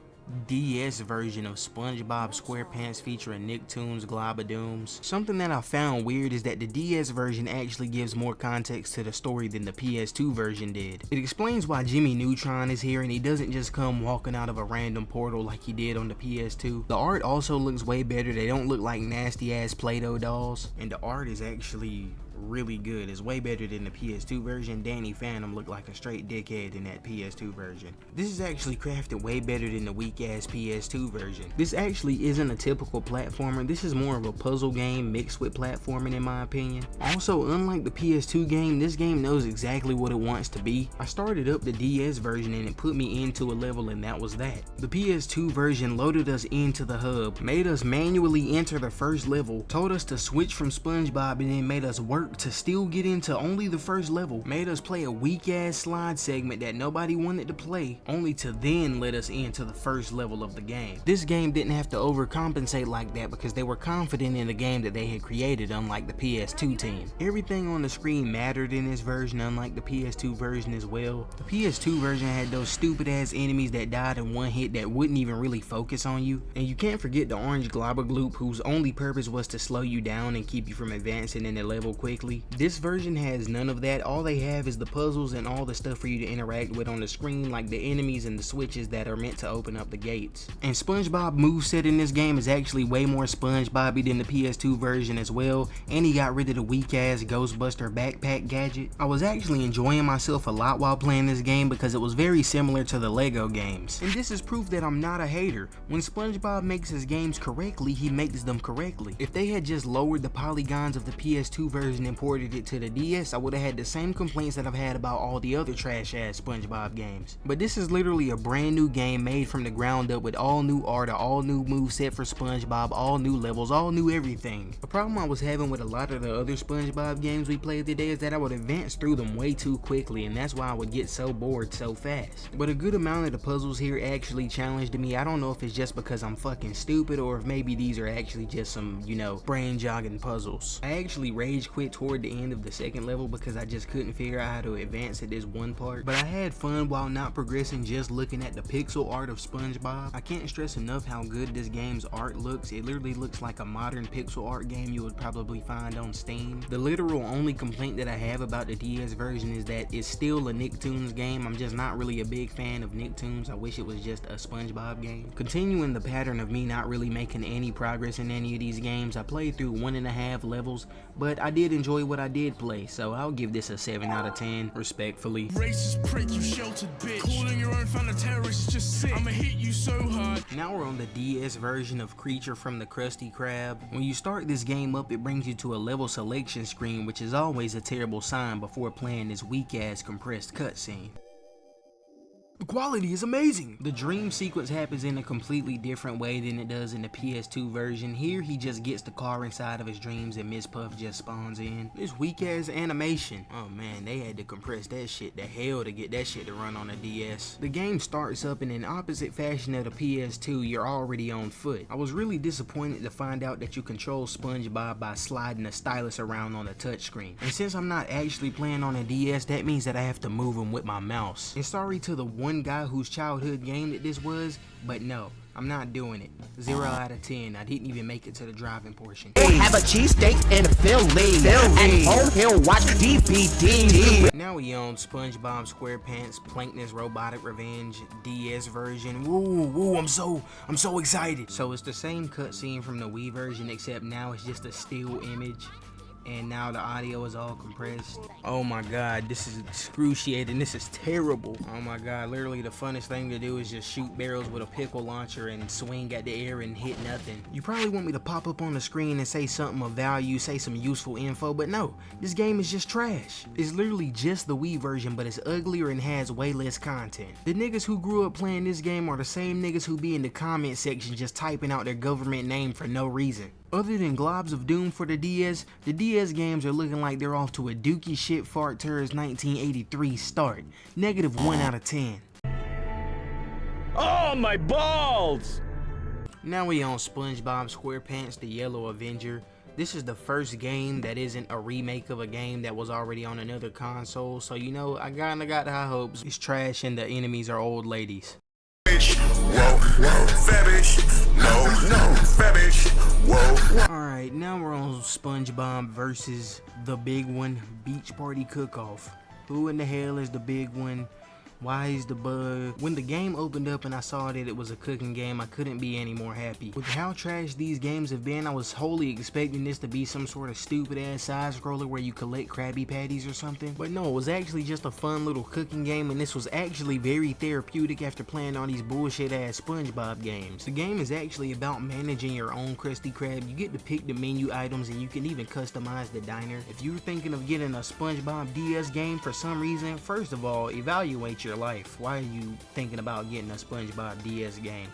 DS version of Spongebob Squarepants featuring Nicktoons Globadooms. Something that I found weird is that the DS version actually gives more context to the story than the PS2 version did. It explains why Jimmy Neutron is here and he doesn't just come walking out of a random portal like he did on the PS2. The art also looks way better. They don't look like nasty ass Play-Doh dolls, and the art is actually really good. It's way better than the PS2 version. Danny Phantom looked like a straight dickhead in that PS2 version. This is actually crafted way better than the weak ass PS2 version. This actually isn't a typical platformer. This is more of a puzzle game mixed with platforming in my opinion. Also, unlike the PS2 game, this game knows exactly what it wants to be. I started up the DS version and it put me into a level, and that was that. The PS2 version loaded us into the hub, made us manually enter the first level, told us to switch from SpongeBob, and then made us work work to still get into only the first level, made us play a weak ass slide segment that nobody wanted to play, only to then let us into the first level of the game. This game didn't have to overcompensate like that because they were confident in the game that they had created, unlike the PS2 team. Everything on the screen mattered in this version, unlike the PS2 version as well. The PS2 version had those stupid ass enemies that died in one hit that wouldn't even really focus on you. And you can't forget the orange globbergloop whose only purpose was to slow you down and keep you from advancing in the level quickly. This version has none of that. All they have is the puzzles and all the stuff for you to interact with on the screen, like the enemies and the switches that are meant to open up the gates. And SpongeBob moveset in this game is actually way more SpongeBobby than the PS2 version as well, and he got rid of the weak ass Ghostbuster backpack gadget. I was actually enjoying myself a lot while playing this game because it was very similar to the Lego games. And this is proof that I'm not a hater. When SpongeBob makes his games correctly, he makes them correctly. If they had just lowered the polygons of the PS2 version and ported it to the DS, I would have had the same complaints that I've had about all the other trash ass SpongeBob games. But this is literally a brand new game made from the ground up with all new art, all new moveset for SpongeBob, all new levels, all new everything. The problem I was having with a lot of the other SpongeBob games we played today is that I would advance through them way too quickly, and that's why I would get so bored so fast. But a good amount of the puzzles here actually challenged me. I don't know if it's just because I'm fucking stupid or if maybe these are actually just some, you know, brain jogging puzzles. I actually rage quit toward the end of the second level because I just couldn't figure out how to advance at this one part. But I had fun while not progressing just looking at the pixel art of SpongeBob. I can't stress enough how good this game's art looks. It literally looks like a modern pixel art game you would probably find on Steam. The literal only complaint that I have about the DS version is that it's still a Nicktoons game. I'm just not really a big fan of Nicktoons. I wish it was just a SpongeBob game. Continuing the pattern of me not really making any progress in any of these games, I played through 1.5 levels, but I did enjoy what I did play, so I'll give this a 7 out of 10, respectfully. Racist prick, you sheltered bitch. Calling your own fan a terrorist is just sick. I'ma hit you so hard. Now we're on the DS version of Creature from the Krusty Krab. When you start this game up, it brings you to a level selection screen, which is always a terrible sign before playing this weak ass compressed cutscene. The quality is amazing. The dream sequence happens in a completely different way than it does in the PS2 version. Here, he just gets the car inside of his dreams and Miss Puff just spawns in. This weak ass animation. Oh man, they had to compress that shit to hell to get that shit to run on a DS. The game starts up in an opposite fashion of the PS2, you're already on foot. I was really disappointed to find out that you control SpongeBob by sliding the stylus around on the touchscreen. And since I'm not actually playing on a DS, that means that I have to move him with my mouse. And sorry to the one guy whose childhood game that this was, but no, I'm not doing it. 0 out of 10. I didn't even make it to the driving portion. We'll have a cheesesteak and a Philly. And home he'll watch DVD. Now we own SpongeBob SquarePants Plankton's Robotic Revenge DS version. Woo, I'm so excited. So it's the same cutscene from the Wii version, except now it's just a still image. And now the audio is all compressed. Oh my god, this is excruciating. This is terrible. Oh my god, literally the funnest thing to do is just shoot barrels with a pickle launcher and swing at the air and hit nothing. You probably want me to pop up on the screen and say something of value, say some useful info, but no, this game is just trash. It's literally just the Wii version, but it's uglier and has way less content. The niggas who grew up playing this game are the same niggas who be in the comment section just typing out their government name for no reason. Other than Globs of Doom for the DS games are looking like they're off to a dookie shit fart turds 1983 start. -1 out of 10. Oh, my balls! Now we on SpongeBob SquarePants The Yellow Avenger. This is the first game that isn't a remake of a game that was already on another console, so you know, I kinda got high hopes. It's trash and the enemies are old ladies. Alright, now we're on SpongeBob versus the big one, Beach Party Cook-Off. Who in the hell is the big one? Why is the bug? When the game opened up and I saw that it was a cooking game, I couldn't be any more happy. With how trash these games have been, I was wholly expecting this to be some sort of stupid ass side scroller where you collect Krabby Patties or something. But no, it was actually just a fun little cooking game, and this was actually very therapeutic after playing all these bullshit ass SpongeBob games. The game is actually about managing your own Krusty Krab. You get to pick the menu items and you can even customize the diner. If you're thinking of getting a SpongeBob DS game for some reason, first of all, evaluate your life. Why are you thinking about getting a SpongeBob DS game?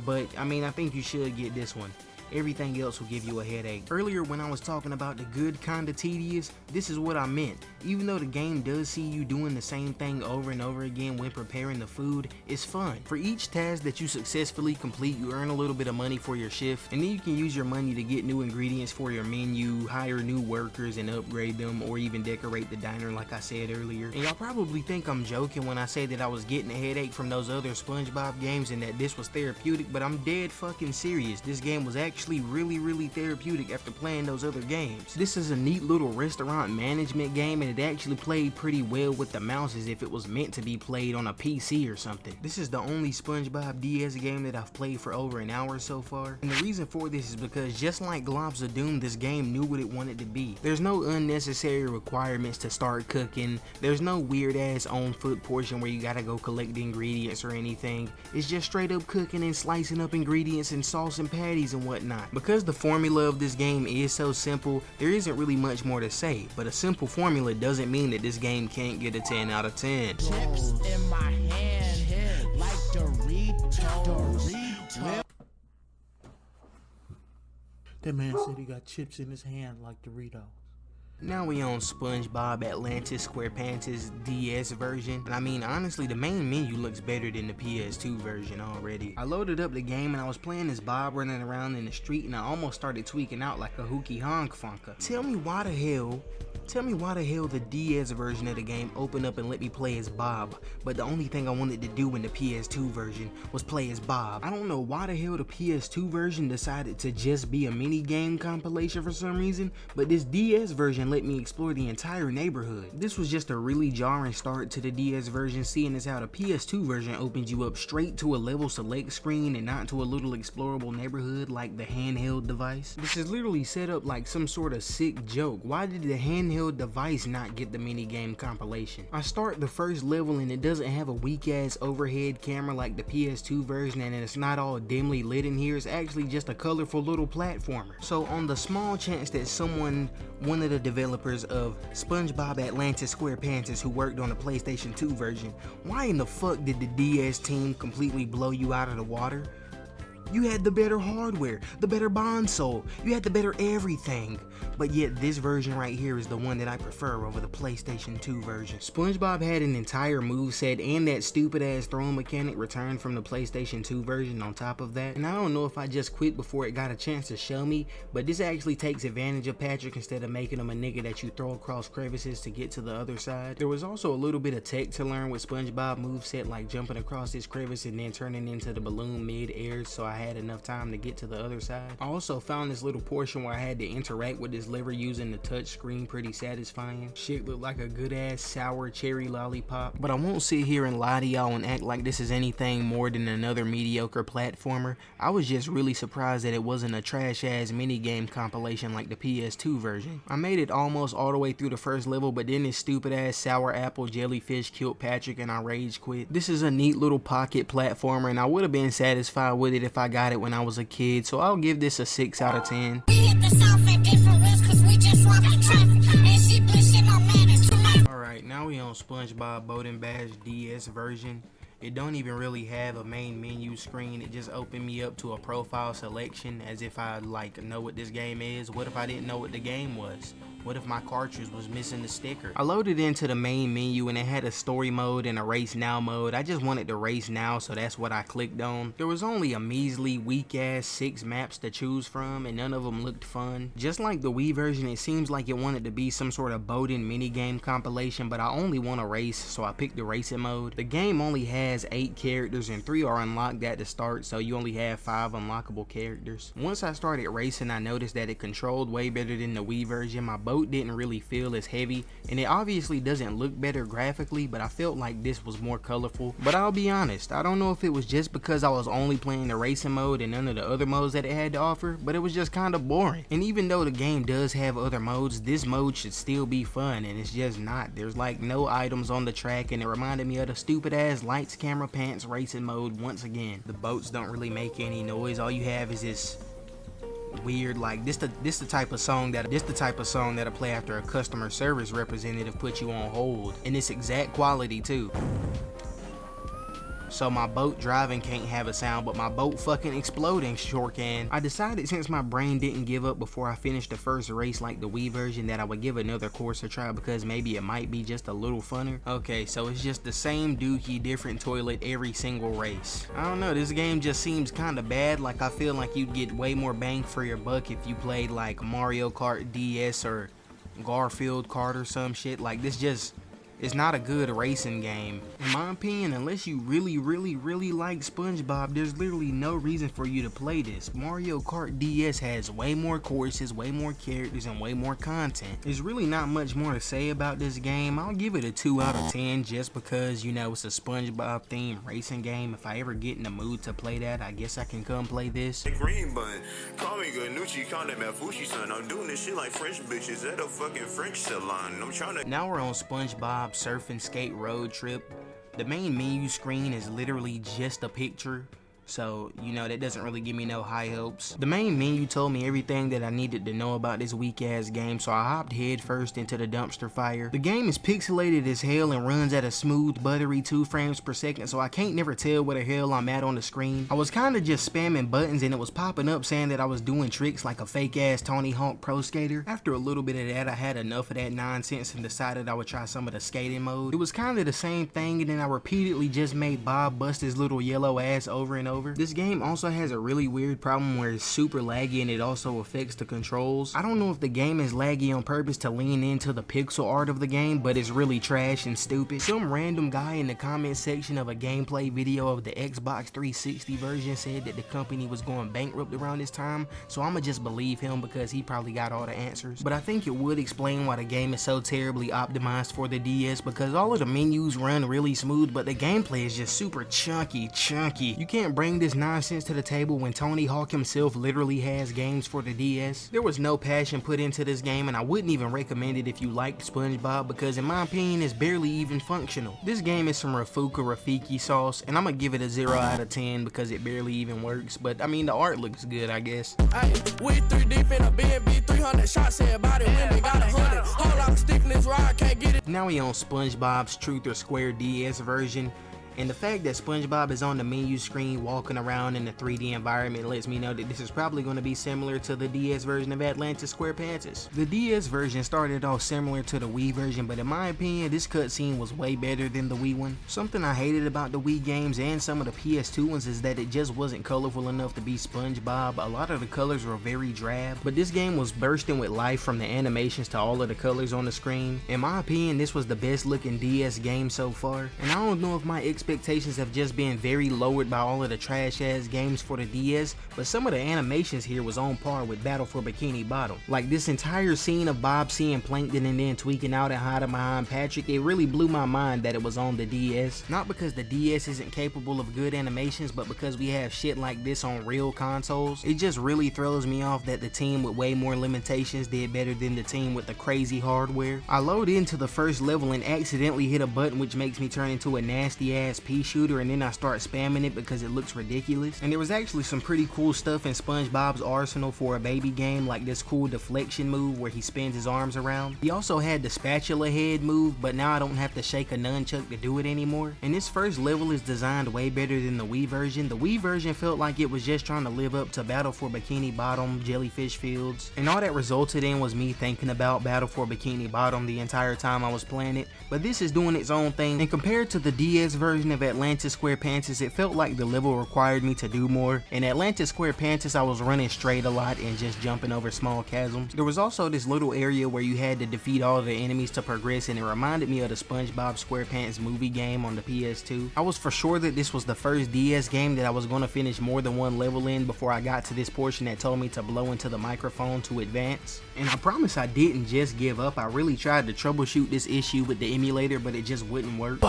But I mean, I think you should get this one. Everything else will give you a headache. Earlier when I was talking about the good kinda tedious, this is what I meant. Even though the game does see you doing the same thing over and over again when preparing the food, it's fun. For each task that you successfully complete, you earn a little bit of money for your shift, and then you can use your money to get new ingredients for your menu, hire new workers and upgrade them, or even decorate the diner like I said earlier. And y'all probably think I'm joking when I say that I was getting a headache from those other Spongebob games and that this was therapeutic, but I'm dead fucking serious. This game was actually really therapeutic after playing those other games. This is a neat little restaurant management game, and it actually played pretty well with the mouse as if it was meant to be played on a PC or something. This is the only Spongebob DS game that I've played for over an hour so far, and the reason for this is because just like Globs of Doom, this game knew what it wanted to be. There's no unnecessary requirements to start cooking. There's no weird ass on foot portion where you gotta go collect the ingredients or anything. It's just straight up cooking and slicing up ingredients and sauce and patties and whatnot. Because the formula of this game is so simple, there isn't really much more to say, but a simple formula doesn't mean that this game can't get a 10 out of 10. Chips in my hand, like Doritos. That man said he got chips in his hand like Doritos. Now we on Spongebob Atlantis Squarepants' DS version, and I mean honestly the main menu looks better than the PS2 version already. I loaded up the game and I was playing as Bob running around in the street and I almost started tweaking out like a hookie honk funka. Tell me why the hell the DS version of the game opened up and let me play as Bob, but the only thing I wanted to do in the PS2 version was play as Bob. I don't know why the hell the PS2 version decided to just be a mini game compilation for some reason, but this DS version let me explore the entire neighborhood. This was just a really jarring start to the DS version, seeing as how the PS2 version opens you up straight to a level select screen and not to a little explorable neighborhood like the handheld device. This is literally set up like some sort of sick joke. Why did the handheld device not get the minigame compilation? I start the first level and it doesn't have a weak ass overhead camera like the PS2 version, and it's not all dimly lit in here. It's actually just a colorful little platformer. So on the small chance that one of the developers of Spongebob Atlantis Squarepants who worked on the PlayStation 2 version, why in the fuck did the DS team completely blow you out of the water? You had the better hardware, the better console, you had the better everything. But yet this version right here is the one that I prefer over the PlayStation 2 version. Spongebob had an entire moveset and that stupid ass throwing mechanic returned from the PlayStation 2 version on top of that. And I don't know if I just quit before it got a chance to show me, but this actually takes advantage of Patrick instead of making him a nigga that you throw across crevices to get to the other side. There was also a little bit of tech to learn with Spongebob moveset, like jumping across this crevice and then turning into the balloon mid-air, so I had enough time to get to the other side. I also found this little portion where I had to interact with this lever using the touch screen pretty satisfying. Shit looked like a good ass sour cherry lollipop. But I won't sit here and lie to y'all and act like this is anything more than another mediocre platformer. I was just really surprised that it wasn't a trash ass minigame compilation like the PS2 version. I made it almost all the way through the first level, but then this stupid ass sour apple jellyfish killed Patrick and I rage quit. This is a neat little pocket platformer and I would have been satisfied with it if I got it when I was a kid, so I'll give this a 6 out of 10. Alright, now we on Spongebob Boat and Bash DS version. It don't even really have a main menu screen. It just opened me up to a profile selection as if I like know what this game is. What if I didn't know what the game was? What if my cartridge was missing the sticker? I loaded into the main menu and it had a story mode and a race now mode. I just wanted to race now, so that's what I clicked on. There was only a measly weak ass 6 maps to choose from and none of them looked fun. Just like the Wii version, it seems like it wanted to be some sort of boating minigame compilation, but I only want to race, so I picked the racing mode. The game only has 8 characters and 3 are unlocked at the start, so you only have 5 unlockable characters. Once I started racing, I noticed that it controlled way better than the Wii version. My boat didn't really feel as heavy, and it obviously doesn't look better graphically, but I felt like this was more colorful. But I'll be honest, I don't know if it was just because I was only playing the racing mode and none of the other modes that it had to offer, but it was just kind of boring. And even though the game does have other modes, this mode should still be fun, and it's just not. There's like no items on the track, and it reminded me of the stupid ass lights, camera, pants racing mode once again. The boats don't really make any noise. All you have is this weird, like this the type of song that I play after a customer service representative puts you on hold, and it's exact quality too. so my boat driving can't have a sound, but my boat fucking exploding sure can. I decided since my brain didn't give up before I finished the first race like the Wii version that I would give another course a try because maybe it might be just a little funner. Okay, so it's just the same dookie, different toilet every single race. I don't know, this game just seems kind of bad. Like I feel like you'd get way more bang for your buck if you played like Mario Kart DS or Garfield Kart or some shit. Like this just, it's not a good racing game. In my opinion, unless you really like SpongeBob, there's literally no reason for you to play this. Mario Kart DS has way more courses, way more characters, and way more content. There's really not much more to say about this game. I'll give it a 2 out of 10 just because, you know, it's a SpongeBob themed racing game. If I ever get in the mood to play that, I guess I can come play this. Green bun, call me Ganucci, call them Fushi son. I'm doing this shit like French bitches at a fucking French salon. I'm trying to. Now we're on Spongebob Surf and Skate Road Trip. The main menu screen is literally just a picture, so you know that doesn't really give me no high hopes. The main menu told me everything that I needed to know about this weak ass game, so I hopped head first into the dumpster fire. The game is pixelated as hell and runs at a smooth buttery 2 frames per second, so I can't never tell where the hell I'm at on the screen. I was kinda just spamming buttons and it was popping up saying that I was doing tricks like a fake ass Tony Hawk Pro Skater. After a little bit of that, I had enough of that nonsense and decided I would try some of the skating mode. It was kinda the same thing, and then I repeatedly just made Bob bust his little yellow ass over and over. This game also has a really weird problem where it's super laggy and it also affects the controls. I don't know if the game is laggy on purpose to lean into the pixel art of the game, but it's really trash and stupid. Some random guy in the comment section of a gameplay video of the Xbox 360 version said that the company was going bankrupt around this time, so I'ma just believe him because he probably got all the answers. But I think it would explain why the game is so terribly optimized for the DS, because all of the menus run really smooth, but the gameplay is just super chunky. You can't bring this nonsense to the table when Tony Hawk himself literally has games for the DS. There was no passion put into this game, and I wouldn't even recommend it if you liked SpongeBob because in my opinion it's barely even functional. This game is some Rafiki sauce, and I'm gonna give it a 0 out of 10 because it barely even works, but I mean the art looks good, I guess. Hey, we 3 deep in a BNB, 300 shots, everybody women got 100. Hold on, sticking this ride, can't get it. Now we on SpongeBob's Truth or Square DS version. And the fact that Spongebob is on the menu screen walking around in the 3D environment lets me know that this is probably going to be similar to the DS version of Anaylsis Squarepants. The DS version started off similar to the Wii version, but in my opinion this cutscene was way better than the Wii one. Something I hated about the Wii games and some of the PS2 ones is that it just wasn't colorful enough to be Spongebob. A lot of the colors were very drab, but this game was bursting with life from the animations to all of the colors on the screen. In my opinion this was the best looking DS game so far, and I don't know if my expectations have just been very lowered by all of the trash ass games for the DS, but some of the animations here was on par with Battle for Bikini Bottom. Like this entire scene of Bob seeing Plankton and then tweaking out and hiding behind Patrick, it really blew my mind that it was on the DS. Not because the DS isn't capable of good animations, but because we have shit like this on real consoles. It just really throws me off that the team with way more limitations did better than the team with the crazy hardware. I load into the first level and accidentally hit a button which makes me turn into a nasty ass pea shooter, and then I start spamming it because it looks ridiculous. And there was actually some pretty cool stuff in SpongeBob's arsenal for a baby game, like this cool deflection move where he spins his arms around. He also had the spatula head move, but now I don't have to shake a nunchuck to do it anymore. And this first level is designed way better than the Wii version. The Wii version felt like it was just trying to live up to Battle for Bikini Bottom, Jellyfish Fields, and all that resulted in was me thinking about Battle for Bikini Bottom the entire time I was playing it. But this is doing its own thing, and compared to the DS version of Anaylsis Squarepants, it felt like the level required me to do more. In Anaylsis Squarepants I was running straight a lot and just jumping over small chasms. There was also this little area where you had to defeat all the enemies to progress, and it reminded me of the Spongebob Squarepants movie game on the PS2. I was for sure that this was the first DS game that I was going to finish more than one level in before I got to this portion that told me to blow into the microphone to advance. And I promise I didn't just give up. I really tried to troubleshoot this issue with the emulator, but it just wouldn't work.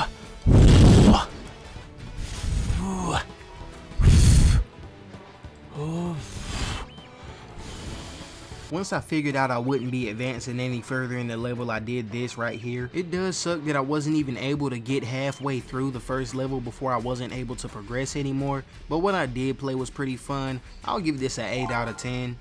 Once I figured out I wouldn't be advancing any further in the level, I did this right here. It does suck that I wasn't even able to get halfway through the first level before I wasn't able to progress anymore, but what I did play was pretty fun. I'll give this an 8 out of 10.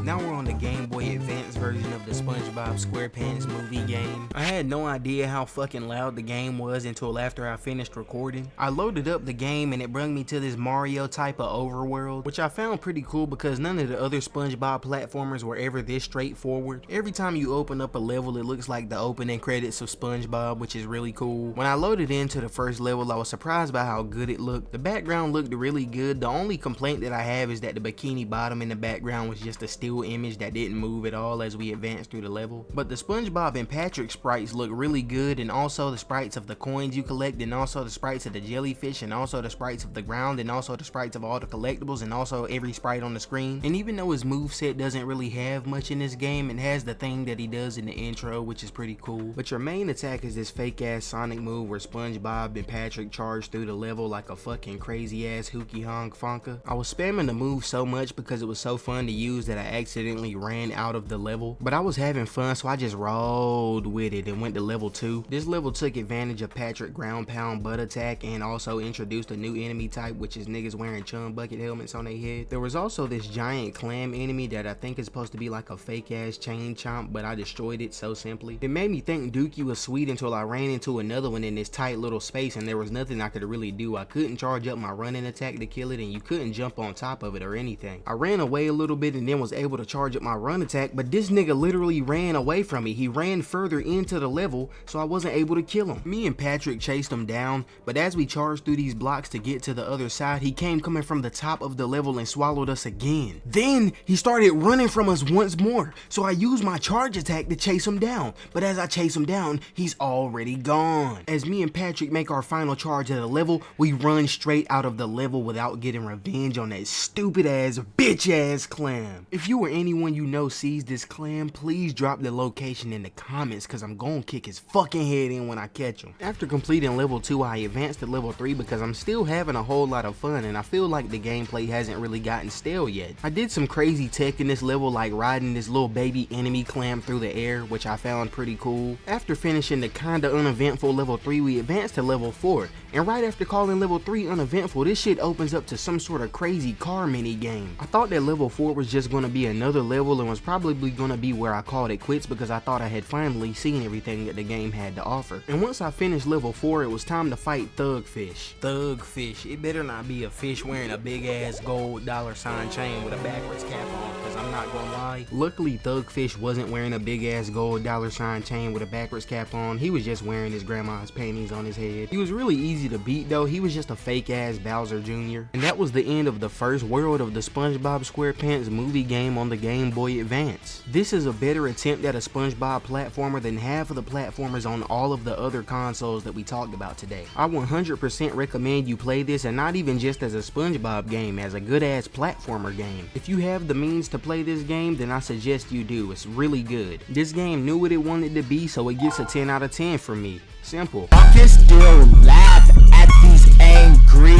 Now we're on the Game Boy Advance version version of the Spongebob Squarepants movie game. I had no idea how fucking loud the game was until after I finished recording. I loaded up the game and it brought me to this Mario type of overworld, which I found pretty cool because none of the other Spongebob platformers were ever this straightforward. Every time you open up a level, it looks like the opening credits of Spongebob, which is really cool. When I loaded into the first level, I was surprised by how good it looked. The background looked really good. The only complaint that I have is that the bikini bottom in the background was just a still image that didn't move at all as we advanced through the level. But the Spongebob and Patrick sprites look really good, and also the sprites of the coins you collect, and also the sprites of the jellyfish, and also the sprites of the ground, and also the sprites of all the collectibles, and also every sprite on the screen. And even though his moveset doesn't really have much in this game, it has the thing that he does in the intro, which is pretty cool. But your main attack is this fake ass Sonic move where Spongebob and Patrick charge through the level like a fucking crazy ass hookie honk fonka. I was spamming the move so much because it was so fun to use that I accidentally ran out of the level, but I was having fun, so I just rolled with it and went to level 2. This level took advantage of Patrick ground pound butt attack and also introduced a new enemy type, which is niggas wearing chum bucket helmets on their head. There was also this giant clam enemy that I think is supposed to be like a fake ass chain chomp, but I destroyed it so simply. It made me think Dookie was sweet until I ran into another one in this tight little space and there was nothing I could really do. I couldn't charge up my running attack to kill it, and you couldn't jump on top of it or anything. I ran away a little bit and then was able to charge up my run attack, but this nigga literally ran away from me. He ran further into the level, so I wasn't able to kill him. Me and Patrick chased him down, but as we charged through these blocks to get to the other side, he came coming from the top of the level and swallowed us again. Then he started running from us once more, so I used my charge attack to chase him down, but as I chase him down, he's already gone. As me and Patrick make our final charge at the level, we run straight out of the level without getting revenge on that stupid ass bitch ass clam. If you or anyone you know sees this clam, please drop the location in the comments because I'm gonna kick his fucking head in when I catch him. After completing level 2, I advanced to level 3 because I'm still having a whole lot of fun and I feel like the gameplay hasn't really gotten stale yet. I did some crazy tech in this level, like riding this little baby enemy clam through the air, which I found pretty cool. After finishing the kinda uneventful level 3, we advanced to level 4, and right after calling level 3 uneventful, this shit opens up to some sort of crazy car mini game. I thought that level 4 was just gonna be another level and was probably gonna be where I called it quits because I thought I had finally seen everything that the game had to offer. And once I finished level 4, it was time to fight Thugfish. Thugfish, it better not be a fish wearing a big ass gold $ chain with a backwards cap on, because I'm not gonna lie. Luckily, Thugfish wasn't wearing a big ass gold $ chain with a backwards cap on. He was just wearing his grandma's panties on his head. He was really easy to beat though. He was just a fake ass Bowser Jr. And that was the end of the first world of the Spongebob Squarepants movie game on the Game Boy Advance. This is a better attempt at a Spongebob platformer than half of the platformers on all of the other consoles that we talked about today. I 100% recommend you play this, and not even just as a Spongebob game, as a good ass platformer game. If you have the means to play this game, then I suggest you do. It's really good. This game knew what it wanted to be, so it gets a 10 out of 10 from me. Simple. I can still laugh at these angry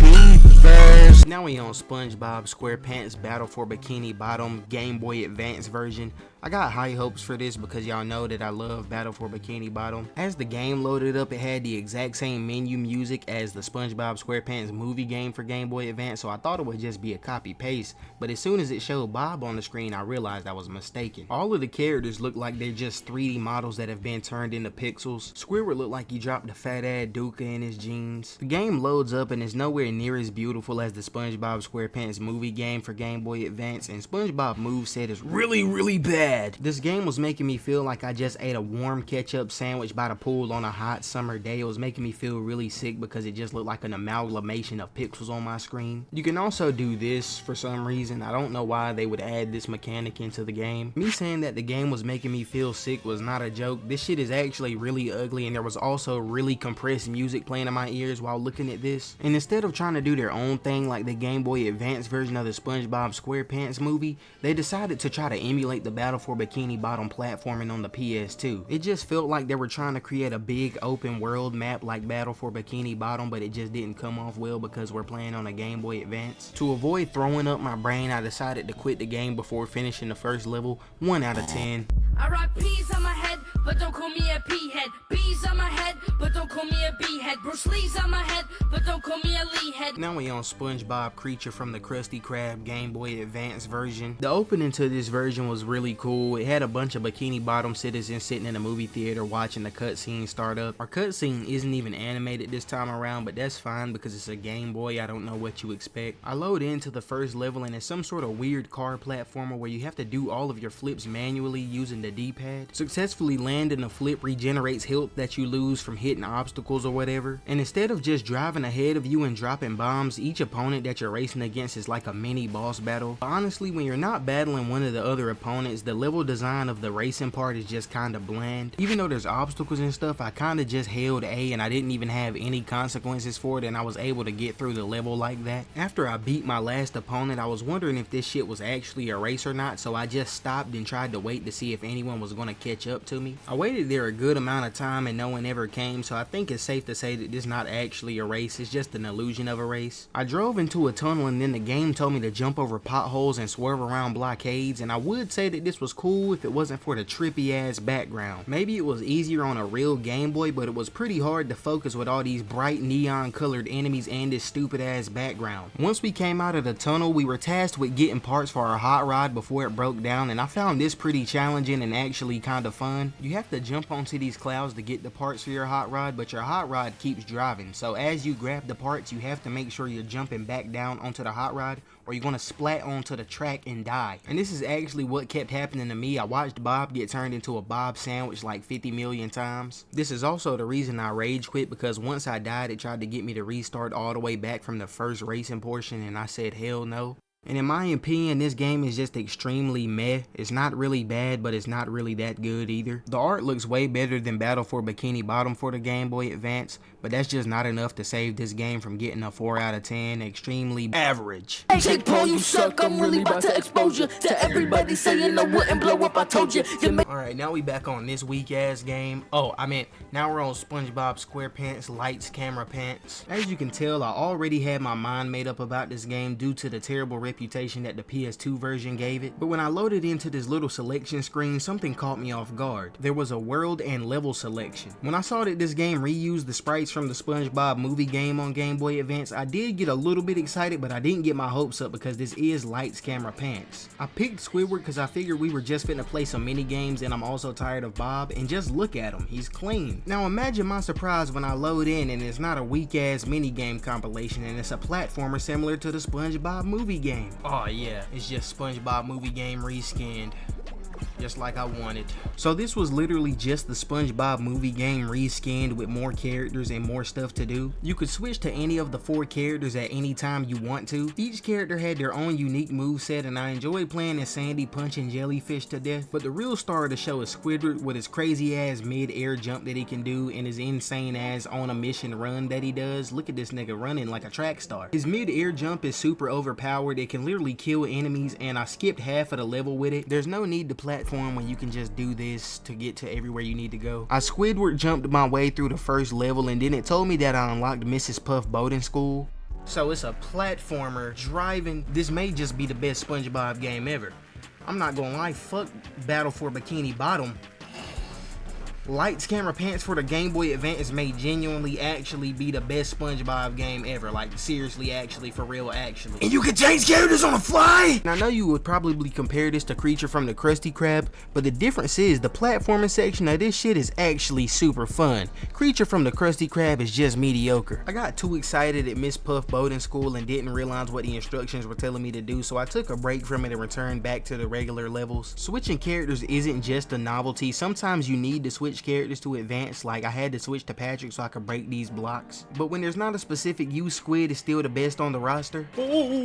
beavers. Now we on Spongebob Squarepants Battle for Bikini Bottom Game Boy Advance version. I got high hopes for this because y'all know that I love Battle for Bikini Bottom. As the game loaded up, it had the exact same menu music as the Spongebob Squarepants movie game for Game Boy Advance, so I thought it would just be a copy paste, but as soon as it showed Bob on the screen, I realized I was mistaken. All of the characters look like they're just 3D models that have been turned into pixels. Squidward looked like he dropped a fat ass Duca in his jeans. The game loads up and is nowhere near as beautiful as the Spongebob Squarepants movie game for Game Boy Advance, and Spongebob moveset is really bad. This game was making me feel like I just ate a warm ketchup sandwich by the pool on a hot summer day. It was making me feel really sick because it just looked like an amalgamation of pixels on my screen. You can also do this for some reason. I don't know why they would add this mechanic into the game. Me saying that the game was making me feel sick was not a joke. This shit is actually really ugly, and there was also really compressed music playing in my ears while looking at this. And instead of trying to do their own thing like the Game Boy Advance version of the Spongebob Squarepants movie, they decided to try to emulate the Battle for Bikini Bottom platforming on the PS2. It just felt like they were trying to create a big open world map like Battle for Bikini Bottom, but it just didn't come off well because we're playing on a Game Boy Advance. To avoid throwing up my brain, I decided to quit the game before finishing the first level. 1 out of 10. I rock peas on my head, but don't call me a pea head. Bees on my head, but don't call me a bee head. Bruce Lee's on my head, but don't call me a Lee head. head. Now we on Spongebob Creature from the Krusty Krab Game Boy Advance version. The opening to this version was really cool. It had a bunch of Bikini Bottom citizens sitting in a movie theater watching the cutscene start up. Our cutscene isn't even animated this time around, but that's fine because it's a Game Boy. I don't know what you expect. I load into the first level and it's some sort of weird car platformer where you have to do all of your flips manually using the D-pad. Successfully landing a flip regenerates health that you lose from hitting obstacles or whatever. And instead of just driving ahead of you and dropping bombs, each opponent that you're racing against is like a mini boss battle. But honestly, when you're not battling one of the other opponents, the level design of the racing part is just kind of bland. Even though there's obstacles and stuff, I kind of just held A and I didn't even have any consequences for it, and I was able to get through the level like that. After I beat my last opponent, I was wondering if this shit was actually a race or not, so I just stopped and tried to wait to see if anyone was going to catch up to me. I waited there a good amount of time and no one ever came, so I think it's safe to say that this is not actually a race, it's just an illusion of a race. I drove into a tunnel and then the game told me to jump over potholes and swerve around blockades, and I would say that this was cool if it wasn't for the trippy ass background. Maybe it was easier on a real Game Boy, but it was pretty hard to focus with all these bright neon colored enemies and this stupid ass background. Once we came out of the tunnel, we were tasked with getting parts for our hot rod before it broke down, and I found this pretty challenging and actually kind of fun. You have to jump onto these clouds to get the parts for your hot rod, but your hot rod keeps driving, so as you grab the parts you have to make sure you're jumping back down onto the hot rod or you're gonna splat onto the track and die. And this is actually what kept happening to me. I watched Bob get turned into a Bob sandwich like 50 million times. This is also the reason I rage quit, because once I died it tried to get me to restart all the way back from the first racing portion and I said hell no. And in my opinion, this game is just extremely meh. It's not really bad, but it's not really that good either. The art looks way better than Battle for Bikini Bottom for the Game Boy Advance, but that's just not enough to save this game from getting a 4 out of 10, extremely average. Jake Paul, you suck. I'm really about to expose you to everybody saying I wouldn't blow up. I told you. Alright, now we back on this weak ass game. Oh, I meant now we're on Spongebob Squarepants Lights Camera Pants. As you can tell, I already had my mind made up about this game due to the terrible reputation that the PS2 version gave it. But when I loaded into this little selection screen, something caught me off guard. There was a world and level selection. When I saw that this game reused the sprites from the Spongebob movie game on Game Boy Advance, I did get a little bit excited, but I didn't get my hopes up because this is Lights Camera Pants. I picked Squidward because I figured we were just finna play some mini games and I'm also tired of Bob, and just look at him, he's clean. Now imagine my surprise when I load in and it's not a weak ass mini game compilation and it's a platformer similar to the Spongebob movie game. Oh yeah, it's just Spongebob movie game reskinned. Just like I wanted. So this was literally just the Spongebob movie game reskinned with more characters and more stuff to do. You could switch to any of the 4 characters at any time you want to. Each character had their own unique moveset, and I enjoyed playing as Sandy punching jellyfish to death. But the real star of the show is Squidward with his crazy ass mid-air jump that he can do and his insane ass on a mission run that he does. Look at this nigga running like a track star. His mid-air jump is super overpowered. It can literally kill enemies, and I skipped half of the level with it. There's no need to platform when you can just do this to get to everywhere you need to go. I Squidward jumped my way through the first level, and then it told me that I unlocked Mrs. Puff Boating School. So it's a platformer driving. This may just be the best SpongeBob game ever. I'm not gonna lie, fuck Battle for Bikini Bottom. Lights Camera Pants for the Game Boy Advance may genuinely actually be the best SpongeBob game ever. Like seriously, actually, for real, actually. And you can change characters on the fly! And I know you would probably compare this to Creature from the Krusty Krab, but the difference is the platforming section of this shit is actually super fun. Creature from the Krusty Krab is just mediocre. I got too excited at Miss Puff Boating School and didn't realize what the instructions were telling me to do, so I took a break from it and returned back to the regular levels. Switching characters isn't just a novelty. Sometimes you need to switch characters to advance, like I had to switch to Patrick so I could break these blocks. But when there's not a specific use, Squid is still the best on the roster. That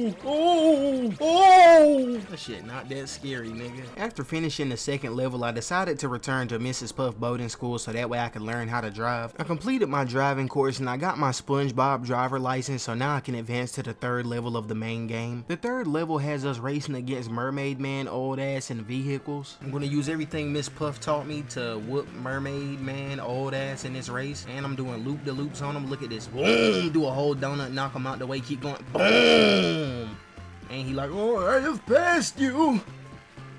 shit not that scary, nigga. After finishing the second level, I decided to return to Mrs. Puff Boating School so that way I could learn how to drive. I completed my driving course and I got my SpongeBob driver license, so now I can advance to the 3rd level of the main game. The 3rd level has us racing against Mermaid Man, old ass, and vehicles. I'm gonna use everything Miss Puff taught me to whoop Mermaid Man, old ass, in this race, and I'm doing loop-de-loops on him. Look at this. Boom! Do a whole donut, knock him out the way, keep going. Boom! And he like, oh, I have passed you.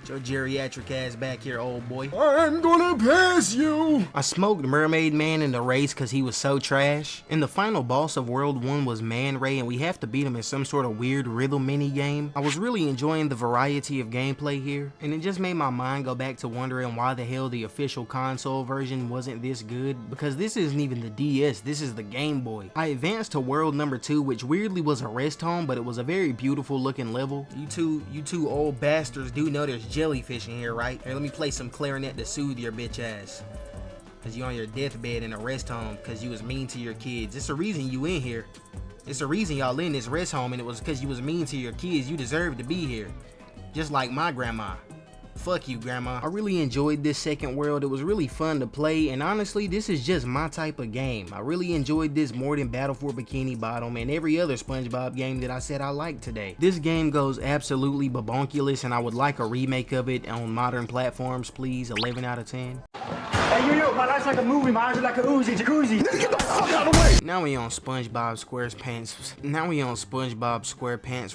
Get your geriatric ass back here, old boy. I'm gonna pass you. I smoked Mermaid Man in the race because he was so trash. And the final boss of World 1 was Man Ray, and we have to beat him in some sort of weird riddle mini game. I was really enjoying the variety of gameplay here, and it just made my mind go back to wondering why the hell the official console version wasn't this good, because this isn't even the DS, this is the Game Boy. I advanced to world number 2, which weirdly was a rest home, but it was a very beautiful looking level. You two old bastards do know there's jellyfish in here, right? Here, let me play some clarinet to soothe your bitch ass. Cause you on your deathbed in a rest home cause you was mean to your kids. It's a reason you in here. It's a reason y'all in this rest home, and it was cause you was mean to your kids. You deserve to be here. Just like my grandma. Fuck you, grandma. I really enjoyed this second world. It was really fun to play, and honestly, this is just my type of game. I really enjoyed this more than Battle for Bikini Bottom and every other SpongeBob game that I said I liked today. This game goes absolutely babonkulous, and I would like a remake of it on modern platforms, please. 11 out of 10. Hey, yo, my life's like a movie, my eyes are like a Uzi, jacuzzi. Get the fuck out of the way! Now we on SpongeBob SquarePants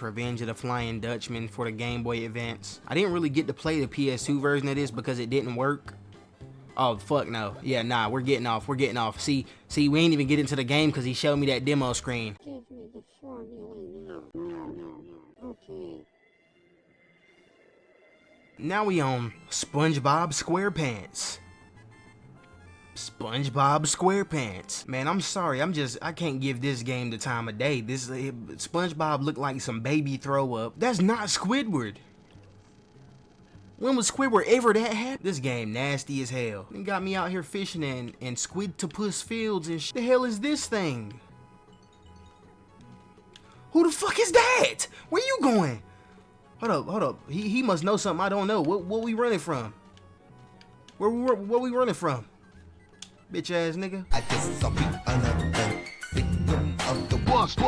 Revenge of the Flying Dutchman for the Game Boy Advance. I didn't really get to play the PS2 version of this because it didn't work. Oh, fuck no. Yeah, nah, we're getting off. See, we ain't even get into the game because he showed me that demo screen. Give me the formula now. Okay. Now we on SpongeBob SquarePants. SpongeBob SquarePants. Man, I'm sorry, I can't give this game the time of day. SpongeBob looked like some baby throw up. That's not Squidward. When was Squidward ever that happy? This game nasty as hell. It got me out here fishing in Squid-to-Puss fields and shit. The hell is this thing? Who the fuck is that? Where you going? Hold up. He must know something I don't know. What we running from? Where we running from? Bitch ass nigga. I guess I'll be another victim of the Buster.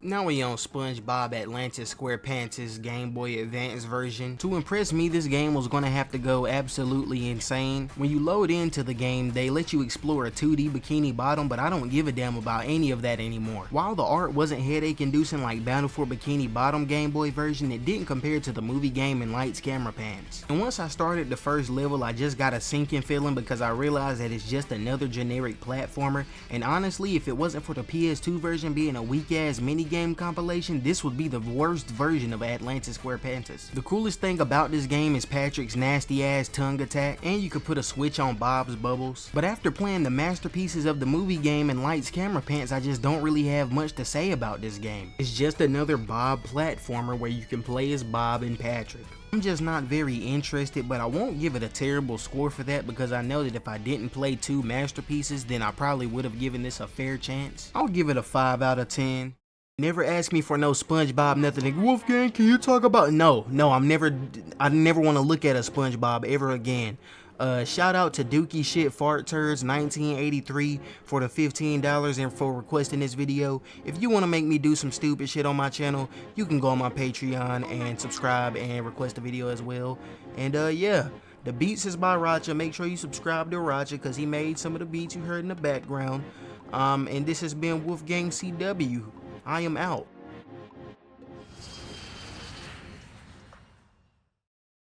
Now we on SpongeBob Atlantis SquarePants' Game Boy Advance version. To impress me, this game was gonna have to go absolutely insane. When you load into the game, they let you explore a 2D Bikini Bottom, but I don't give a damn about any of that anymore. While the art wasn't headache-inducing like Battle for Bikini Bottom Game Boy version, it didn't compare to the movie game and Lights Camera Pants. And once I started the first level, I just got a sinking feeling because I realized that it's just another generic platformer, and honestly, if it wasn't for the PS2 version being a weak-ass minigame compilation, this would be the worst version of Atlantis SquarePants. The coolest thing about this game is Patrick's nasty-ass tongue attack, and you could put a switch on Bob's bubbles. But after playing the masterpieces of the movie game and Lights Camera Pants, I just don't really have much to say about this game. It's just another Bob platformer where you can play as Bob and Patrick. I'm just not very interested, but I won't give it a terrible score for that because I know that if I didn't play two masterpieces, then I probably would have given this a fair chance. I'll give it a 5 out of 10. Never ask me for no SpongeBob nothing. Like, Wolfgang, can you talk about? No, I never want to look at a SpongeBob ever again. Shout out to Dookie Shit Fart Turds 1983 for the $15 and for requesting this video. If you want to make me do some stupid shit on my channel, you can go on my Patreon and subscribe and request a video as well. And yeah, the beats is by Racha. Make sure you subscribe to Racha because he made some of the beats you heard in the background. And this has been Wolfgang CW. I am out.